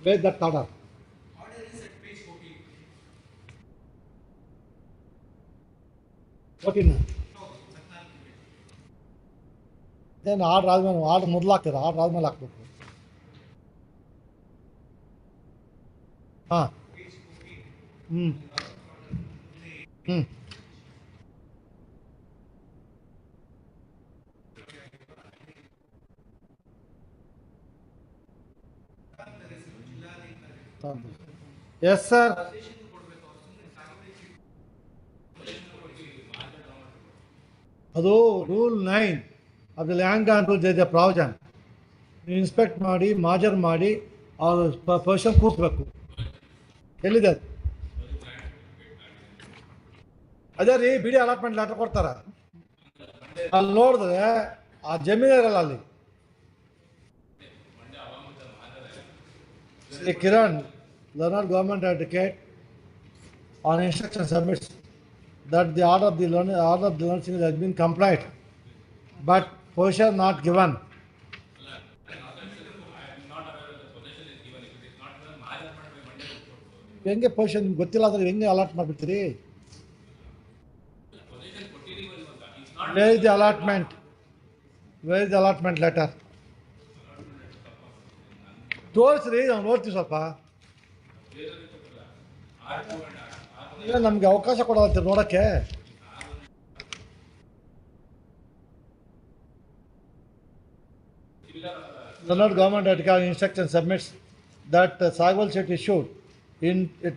where that order? Order is at page 14. 14. Then order ಆದ್ಮೇಲೆ order ಮೊದಲು ಹಾಕ್ತೀರಾ, order ಆದ್ಮೇಲೆ ಹಾಕ್ಬೇಕು. ಹಾಂ ಹ್ಞೂ ಹ್ಞೂ ಎಸ್ ಸರ್. ಅದು rule 9 of the land and rule ಇದೆ ಪ್ರಾವಿಜನ್. ನೀವು ಇನ್ಸ್ಪೆಕ್ಟ್ ಮಾಡಿ ಮಾಜರ್ ಮಾಡಿ ಅವರು ಪರ್ಮಿಷನ್ ಕೂರಿಸ್ಬೇಕು. ಎಲ್ಲಿದೆ ಅದು? ಅದೇ ರೀ ಬಿಡಿ ಅಲಾಟ್ಮೆಂಟ್ ಲೆಟರ್ ಕೊಡ್ತಾರೆ. ಅಲ್ಲಿ ನೋಡಿದ್ರೆ ಆ ಜಮೀನು ಇರಲ್ಲ ಅಲ್ಲಿ. Kiran, learned government advocate on instruction submits that the order of the learning has been complied, but position not given. ಹೆಂಗೆ ಪೊಸಿಷನ್ ಗೊತ್ತಿಲ್ಲ ಅಂದ್ರೆ ಹೆಂಗೆ ಅಲಾಟ್ ಮಾಡಿಬಿಡ್ತೀರಿ? Where is the allotment? Where is the allotment letter? ತೋರಿಸ್ರಿ, ನಾವು ನೋಡ್ತೀವಿ ಸ್ವಲ್ಪ. ಇಲ್ಲ ನಮಗೆ ಅವಕಾಶ ಕೊಡೋದಂತೀರಿ ನೋಡೋಕ್ಕೆ. Learned government advocate instruction submits that Sagwal Set issued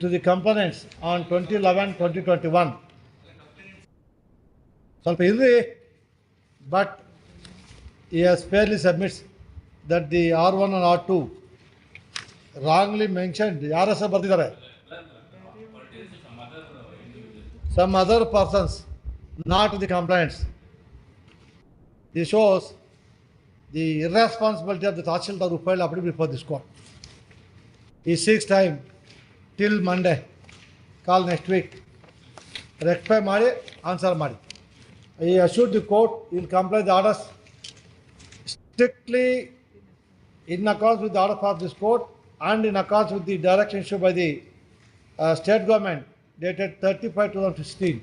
to the components on 2011-2021. ಸ್ವಲ್ಪ ಇರ್ರಿ, but he has fairly submits that the R1 and R2 wrongly mentioned. ಯಾರ ಹೆಸರು ಬರ್ತಿದ್ದಾರೆ? Some other persons, not the complaints. This shows the irresponsibility of the Tahsildar who filed appeal before this court. He seeks time till Monday. Call next week. Rectify ಮಾಡಿ, answer ಮಾಡಿ. He assured the court he will comply the orders strictly in accordance with the order of this court and in accordance with the direction issued by the state government dated 35/2016.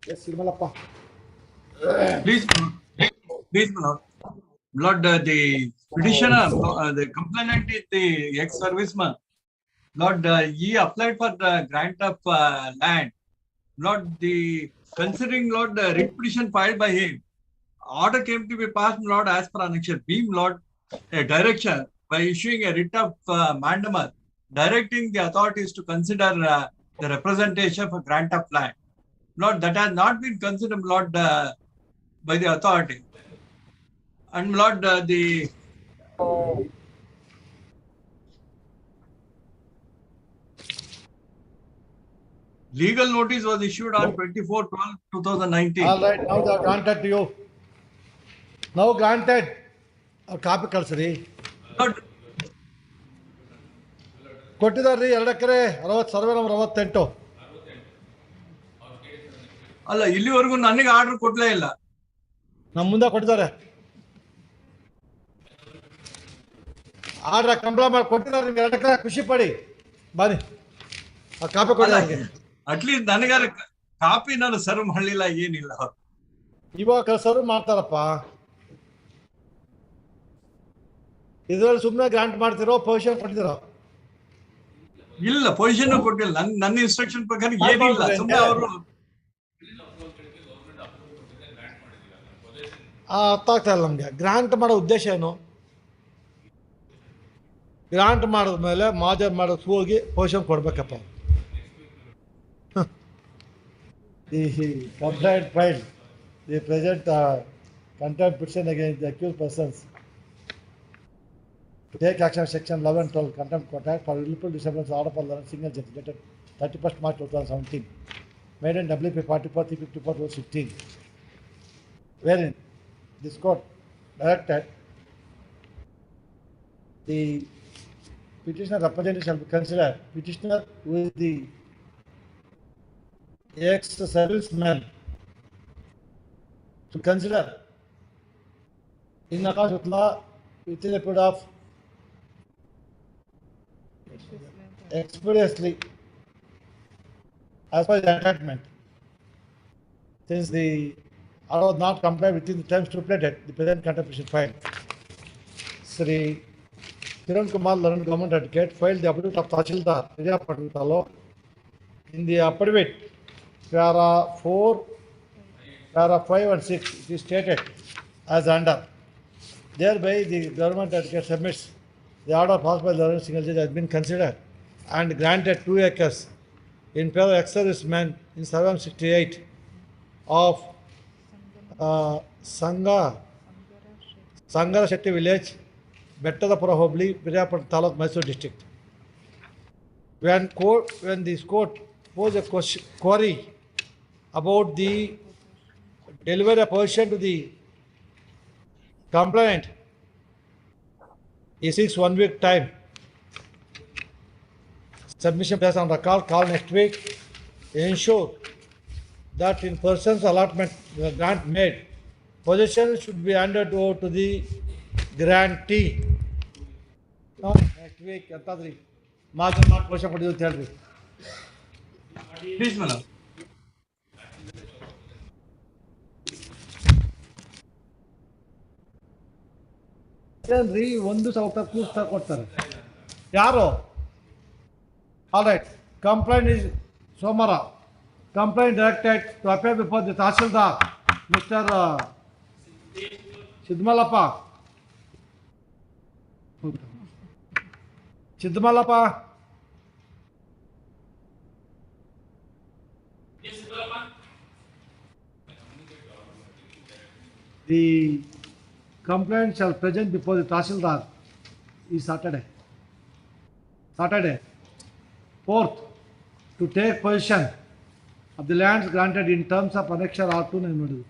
Yes, Sirmalappa. Please, my lord. Lord, the petitioner, the complainant is the ex-serviceman. Lord, he applied for the grant of land. Lord, considering Lord the writ petition filed by him, order came to be passed, Lord, as per annexure B, Lord, a direction by issuing a writ of mandamus, directing the authorities to consider the representation for grant of land. Lord, that has not been considered, Lord, by the authority. And Lord, Legal notice was issued on 24/12/2019. All right, now they are granted to you. Now granted. Copy ಕಳ್ಸ್ರಿ. ಕೊಟ್ಟಿದಾರ್ರಿ 2 acre 60 survey number 68. ಅಲ್ಲ, ಇಲ್ಲಿವರೆಗೂ ನನಗೆ order ಕೊಡ್ಲೇ ಇಲ್ಲ. ನಮ್ಮ ಮುಂದೆ ಕೊಟ್ಟಿದ್ದಾರೆ. Order complaint ಮಾಡಿ ಕೊಟ್ಟಿದ್ದಾರೆ. ನಿಮ್ಗೆ 2 ಎಕರೆ ಖುಷಿ ಪಡಿ. ಬನ್ನಿ ಆ ಕಾಪಿ ಕೊಡಿ ನನಗೆ. ಅಟ್ಲೀಸ್ಟ್ ನನಗಾರ ಕಾಪಿ ನಾನು ಸರ್ವ್ ಮಾಡಲಿಲ್ಲ, ಏನಿಲ್ಲ. ಇವಾಗ ಸರ್ವ್ ಮಾಡ್ತಾರಪ್ಪ. ಇದ್ರಲ್ಲಿ ಸುಮ್ಮನೆ ಗ್ರಾಂಟ್ ಮಾಡ್ತಿರೋ ಪೊಸಿಷನ್ ಕೊಟ್ಟಿದ್ದೀರೋ? ಇಲ್ಲ, ಪೊಸಿಷನ್ ಕೊಟ್ಟಿಲ್ಲ. ನನ್ನ ಇನ್ಸ್ಟ್ರಕ್ಷನ್ ಪ್ರಕಾರ ಏನಿಲ್ಲ. ಸುಮ್ಮನೆ ಅವರು ಅರ್ಥ ಆಗ್ತಾ ಇಲ್ಲ ನಮಗೆ. ಗ್ರಾಂಟ್ ಮಾಡೋ ಉದ್ದೇಶ ಏನು? ಗ್ರಾಂಟ್ ಮಾಡಿದ್ಮೇಲೆ ಮಾಜರ್ ಮಾಡೋದು ಹೋಗಿ position ಕೊಡ್ಬೇಕಪ್ಪ. The complaint filed, the present contempt petition against the accused persons to take action section 11 and 12 contempt contract for willful disturbance order for the single judge dated 31st March 2017, made in WP 44/354/16, wherein this court directed the petitioner representative shall be considered petitioner who is the ex-serviceman to consider in accordance with law within a period of expeditiously as per the attachment. Since the order was not complied within the time stipulated, the present contempt petition filed. Sri Kiran Kumar Laran, Government Advocate, filed the affidavit of Tahsildar, Area Patutalo, in the affidavit, para 4, para 5 and 6, it is stated as under. Thereby, the Government Advocate submits the order passed by the Lawrence single judge has been considered and granted 2 acres in favor of ex-serviceman in Sarvam 68 of Sangara Shetty village, Bettatapura Hobbli, Virapattam Taluk, Mysore district. When this court posed a query about the delivery of position to the complainant, he seeks 1 week time. Submission placed on record, call next week. Ensure that in person's allotment grant made, possession should be handed over to the grantee. Now, next week, ಅಂತಂದ್ರಿ ಮಾತ್ರ ವರ್ಷ ಕೊಟ್ಟಿದ್ದು ಅಂತ ಹೇಳ್ರಿ. Please madam. ಏನ್ರಿ ಒಂದು ಸಾವಿರ ಕೂಸ್ತಾ ಕೊಡ್ತಾರೆ ಯಾರು? ಆಲ್ ರೈಟ್, ಕಂಪ್ಲೇಂಟ್ ಇಸ್ ಸೋಮವಾರ. Complaint directed to appear before the tahsildar mister Sidmallappa. The complaint shall present before the Tahsildar is Saturday. 4th, to take possession of the lands granted in terms of annexure R2 ನಾನು ಮಾಡಿದ್ವಿ.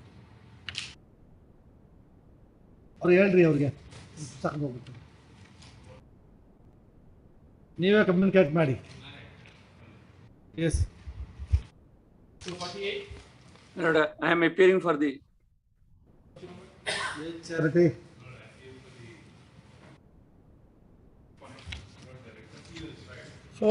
ಅವ್ರು ಹೇಳ್ರಿ ಅವ್ರಿಗೆ ಹೋಗ್ಬಿಟ್ಟು ನೀವೇ communicate ಮಾಡಿ. Yes, I am appearing for the charity. So,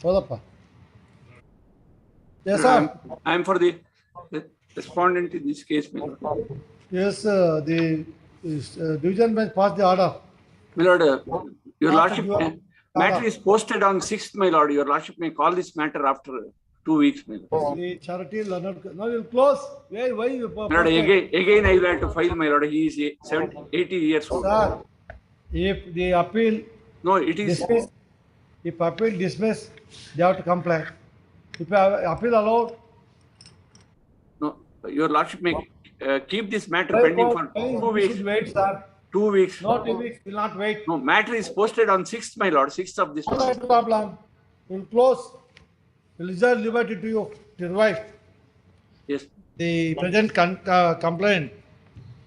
ಹೌದಪ್ಪ. Yes, sir. I am for the respondent in this case. Yes, the division bench passed the order. My lord, your Not lordship, your matter order. is posted on 6th, my lord. Your lordship may call this matter after 2 weeks, my lord. The charity Leonard. Now you'll close. Why you My lord, again I will have to file, my lord. He is 80 years old. Sir, if the appeal No, it is. dismissed, if appeal dismissed, they have to comply. If appeal allowed, No, your lordship may keep this matter High pending Court, for 2 we weeks. should wait, sir. 2 weeks. Not 2 weeks, will not wait. No, matter is posted on 6th, my lord. 6th of this No month. problem. We'll close. We'll reserve liberty to you to revive. Yes. The present complaint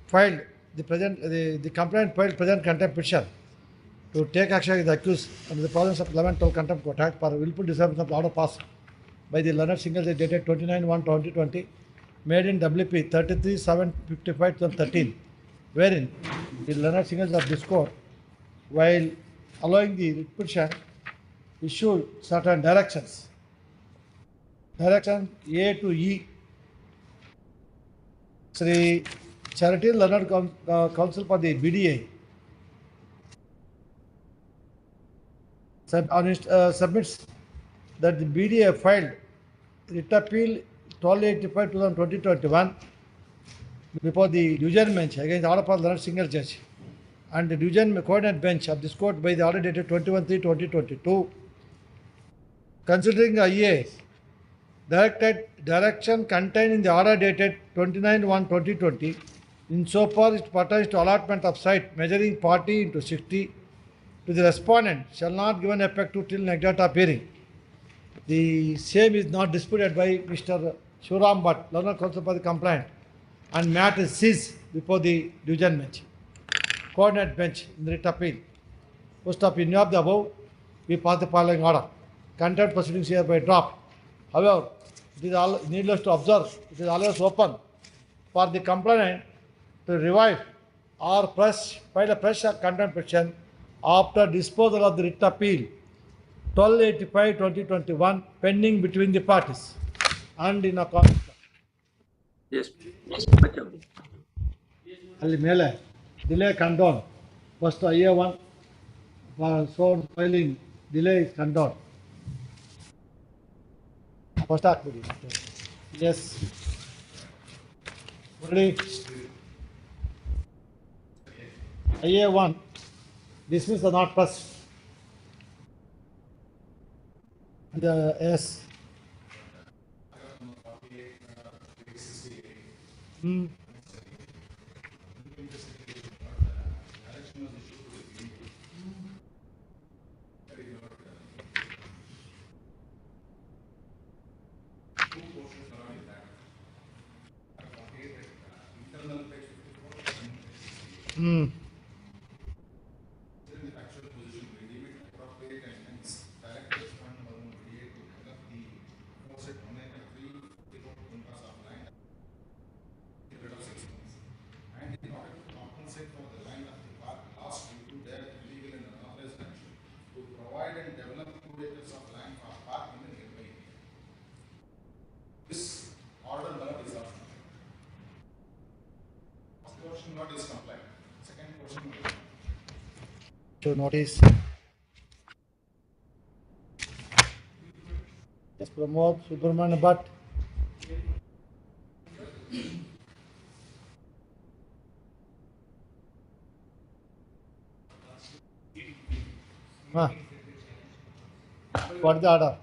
filed, the complaint filed present contempt petition to take action against the accused under the province of 11-12 Contempt Court Act for willful disturbance of the order passed by the Leonard Single dated 29/1/2020, made in WP 33/755/2013, wherein the Leonard Singles of this court, while allowing the writ petition, issued certain directions. Direction A to E. Sri Charity Leonard Council for the BDA submits that the BDA filed writ appeal 1285/2021 before the division bench against the order of Leonard Single Judge and the division coordinate bench of this court by the order dated 21/3/2022. Considering the IA direction contained in the order dated 29/1/2020, insofar as it pertains to allotment of site measuring 40 into 60 to the respondent shall not given effect to till next date of hearing. The same is not disputed by Mr. Shivram Bhatt, Learner Counsel for the complaint, and matter is seized before the division bench, coordinate bench in the writ appeal. Post of in view of the above, we pass the following order. Contempt proceedings hereby dropped. However, it is needless to observe, it is always open for the complainant to revive or file a fresh contempt petition after disposal of the writ appeal 1285/2021 pending between the parties and in accordance. Yes. ಅಲ್ಲಿ ಮೇಲೆ delay condoned. First IA1 for sound filing delay is condoned. First ಹಾಕ್ಬಿಡಿ. Yes. Ready? IA1 dismiss the not first. The yes. To notice. Yes, Pramod Subramanian Bhatt. What the order?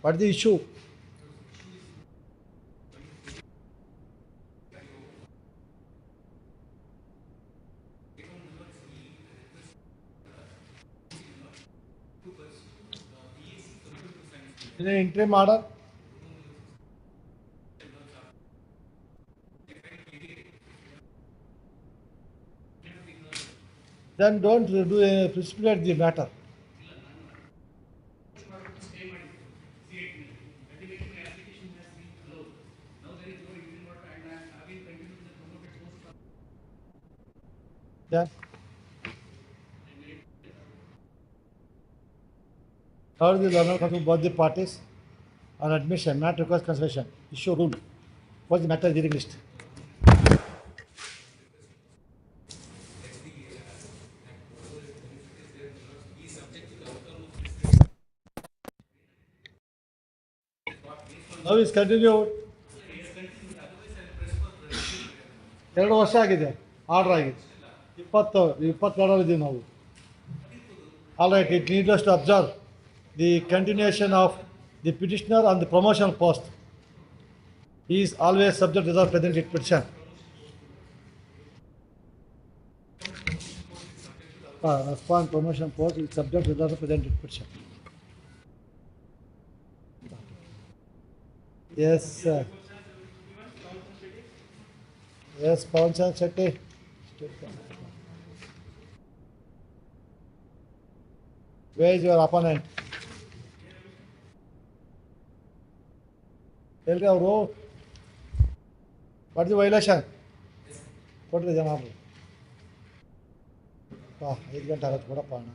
What is the issue? In an interim order? Then don't precipitate the matter. Yeah. Third, the learner comes to both the parties on admission, not request consideration. Issue rule. What's the matter reading list? Now is continued. 2 ವರ್ಷ ಆಗಿದೆ order ಆಗಿದೆ 22 ನಾವು. All right, it needs us to observe the continuation of the petitioner on the promotion post. He is always subject to the present petition. Upon promotion post is subject to the present petition. Yes, sir. Yes, Pawan Shetty. Where is your opponent? Tell me, bro. What is the violation? What is the jam? 5 ಗಂಟೆ ಆಗತ್ತೆ ಕೊಡಪ್ಪ ಅಣ್ಣ.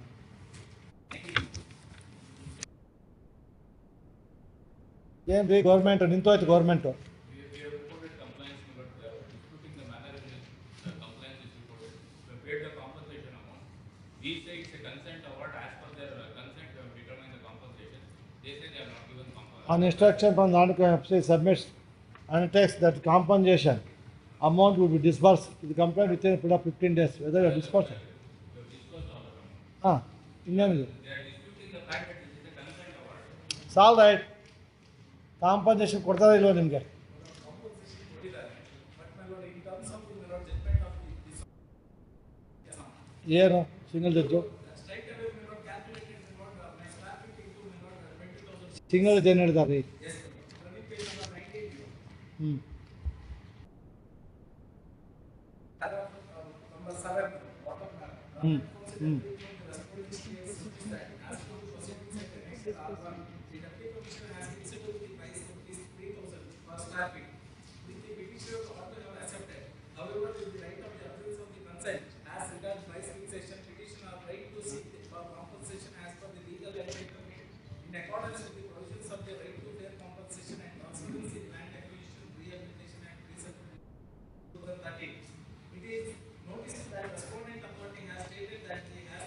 ಏನು ರೀ government ನಿಂತೋಯ್ತು government. We have reported compliance, but disputing the manner in which the compliance is reported. We have paid the compensation amount. We say it's a consent award. As per their consent, we have determined the compensation. They say they have not given compensation. On instruction from the non-compliant submits and text that compensation amount will be disbursed to the complaint within a period of 15 days. Whether you have disbursed? We have discussed all the amount. ಇನ್ನೇನಿದೆ? They are disputing the fact that it is a consent award. It's all right. Compensation ಕೊಡ್ತಾರೋ ಇಲ್ವೋ ನಿಮಗೆ? ಏನು single judge single judge ಏನು ಹೇಳಿದಾರೆ ರೀ? ಹ್ಞೂ ಹ್ಞೂ ಹ್ಞೂ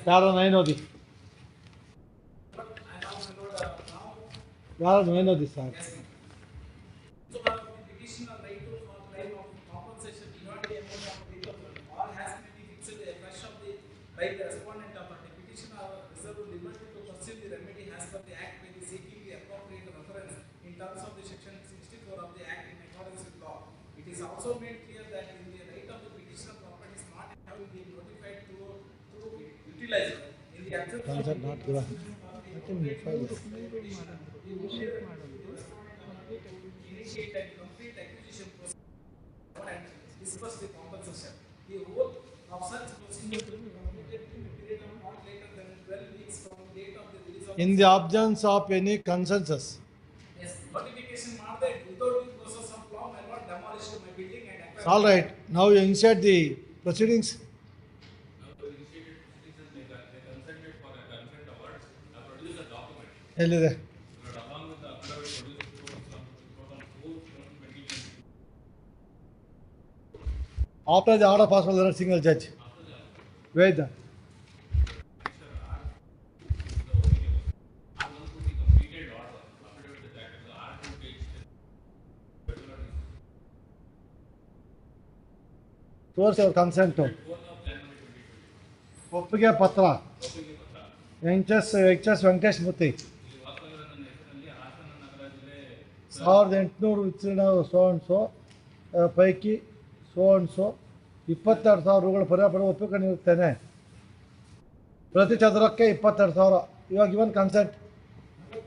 ಯಾರೋ ನೈನ್ ಓದಿ ಯಾರೋ ನೈನ್ ಓದಿ sir. By the respondent of the petition are reserved liberty to pursue the remedy as per the Act by the seeking the appropriate reference in terms of the section 64 of the Act in accordance with law. It is also made clear that in the right of the petitioner property is not having been notified to utilize in the absence of Concept not given. initiate and complete acquisition process and disburse the compensation. The whole of such procedure will be completed in a period of not later than 12 weeks from the date of the release of In the absence of any consensus. yes, notification ಮಾಡದೆ without the process of law may not demolish my building and acquire. All right. Now you insert the proceedings. Now to initiate proceedings, they consented for a consent award. Produce a document. ಎಲ್ಲಿದೆ? But along with the affidavit produced from 4/2020. After the order passed by the single judge. Where is that? Source your consent. ಒಪ್ಪಿಗೆ ಪತ್ರ HS Venkatesh ಮೂರ್ತಿ 1800 ವಿಸ್ತೀರ್ಣ so and so ಪೈಕಿ so and so 22,000 ರೂಗಳ ಪರಿಹಾರ ಒಪ್ಪಿಕೊಂಡಿರುತ್ತೇನೆ. ಪ್ರತಿ ಚದರಕ್ಕೆ 22,000. ಇವಾಗ ಇವನ್ consent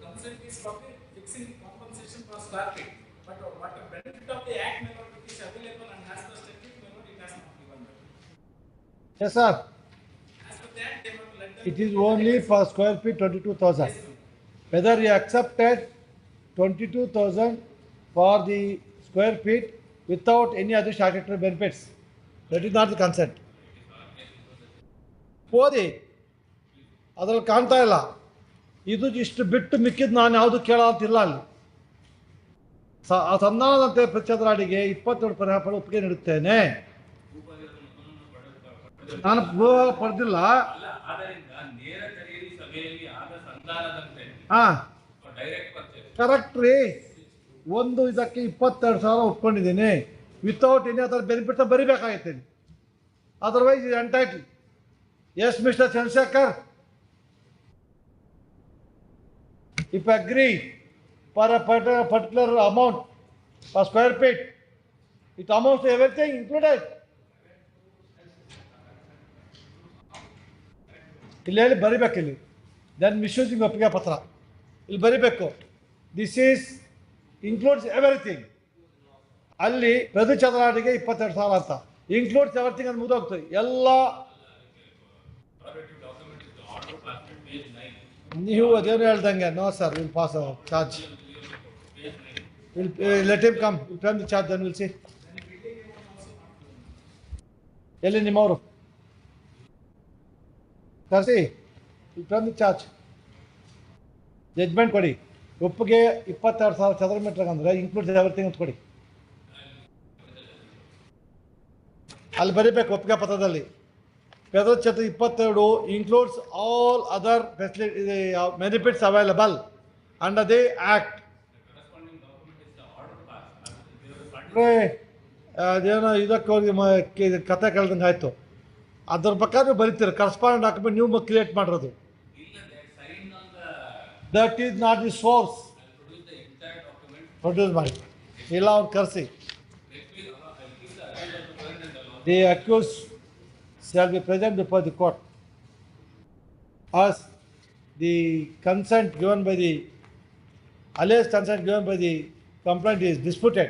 Consent is for fixing compensation for square feet, but what the benefit of the act may not be available and as per statute may not it has not given. Yes sir. As per that they have let them. It is only for square feet 22,000. Whether you accepted 22,000 for the square feet without any other statutory benefits, that is not the consent. ಓದಿ ಅದರಲ್ಲಿ ಕಾಣ್ತಾ ಇಲ್ಲ. ಇದು ಇಷ್ಟು ಬಿಟ್ಟು ಮಿಕ್ಕಿದ್ದು ನಾನು ಯಾವುದು ಕೇಳೋಂತಿಲ್ಲ ಅಲ್ಲಿ. ಸಂಧಾನದಂತೆ ಪ್ರತಿಚದರಾಡಿಗೆ 22 ಪರಿಹಾರ ಒಪ್ಪಿಗೆ ನೀಡುತ್ತೇನೆ. ನಾನು ಪಡೆದಿಲ್ಲ. ಆದ್ದರಿಂದ ನೇರ ಖರೀದಿ ಸಭೆಯಲ್ಲಿ ಆದ ಸಂಧಾನದಂತೆ ಹಾ ಡೈರೆಕ್ಟ್ ಪರ್ಚೇಸ್ ಕರೆಕ್ಟ್ ರೀ. ಒಂದು ಇದಕ್ಕೆ 22,000 ಒಪ್ಕೊಂಡಿದ್ದೀನಿ. ವಿತೌಟ್ ಎನಿ ಅದರ್ ಬೆನಿಫಿಟ್ ಬರಿಬೇಕಾಗೈತೆ. ಅದರ್ವೈಸ್ ಇದು entitle. Yes mister Chandrashekar, if agree for a particular amount per square feet, it amounts to everything included. ಇಲ್ಲಿ ಹೇಳಿ ಬರಿಬೇಕು. ಇಲ್ಲಿ ದೆನ್ ಮಿಸ್ಯೂಸಿಂಗ್ ಒಪ್ಪಿಗೆ ಪತ್ರ ಇಲ್ಲಿ ಬರಿಬೇಕು. This is includes everything. ಅಲ್ಲಿ ಪ್ರತಿ ಚದರಾಡಿಗೆ 22,000 ಅಂತ ಇನ್ಕ್ಲೂಡ್ಸ್ ಎವ್ರಿಥಿಂಗ್ ಅಂತ ಮುಗಿದೋಗ್ತದೆ ಎಲ್ಲ. ನೀವು ಅದೇನು ಹೇಳ್ದಂಗೆ no sir, will pass charge, will let him come, will pay the charge, then will see. ಎಲ್ಲಿ ನಿಮ್ಮವರು ಕರೆಸಿ, will pay the charge. Judgment ಕೊಡಿ. ಒಪ್ಪಿಗೆ 22,000 ಚದರ ಮೀಟರ್ ಅಂದರೆ ಇನ್ಕ್ಲೂಡ್ಸ್ ಎವ್ರಿಥಿಂಗ್ ಅಂತ ಕೊಡಿ. ಅಲ್ಲಿ ಬರೀಬೇಕು ಒಪ್ಪಿಗೆ ಪತ್ರದಲ್ಲಿ. Federal Chapter 22 includes all other benefits available under the Act. ಅದೇನೋ ಇದಕ್ಕೆ ಹೋಗಿ ಕತೆ ಕೇಳ್ದಂಗೆ ಆಯಿತು. ಅದ್ರ ಪ್ರಕಾರ ಬರೀತೀರಿ. ಕರೆಸ್ಪಾಂಡಿಂಗ್ ಡಾಕ್ಯುಮೆಂಟ್ ನೀವು ಕ್ರಿಯೇಟ್ ಮಾಡಿರೋದು. That is not the source. Produce ಮಾಡಿ, ಇಲ್ಲ ಅವ್ರು ಕರೆಸಿ. The accuse shall be present before the court as the consent given by the alleged consent given by the complaint is disputed,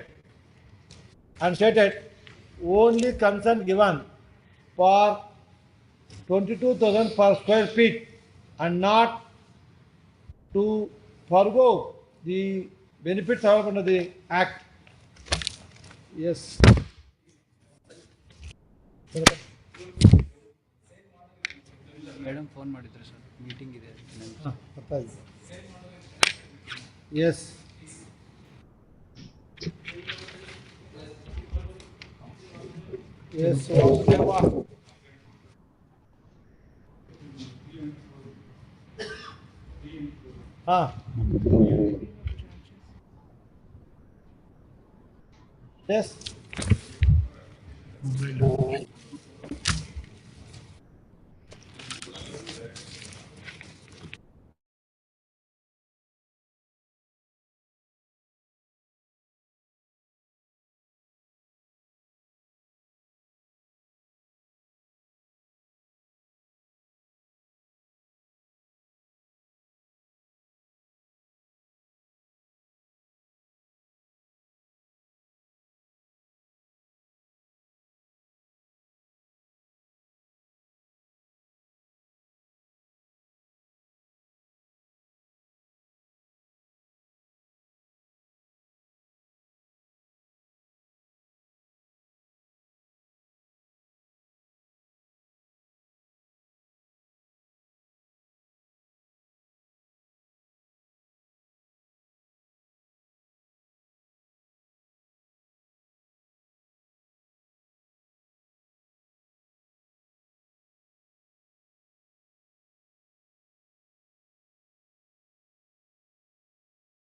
and stated only consent given for 22,000 per square feet and not to forgo the benefits available under the Act. Yes. Madam phone ಮಾಡಿದ್ರು sir, meeting ಇದೆ. S, S, ಹಾಂ, S.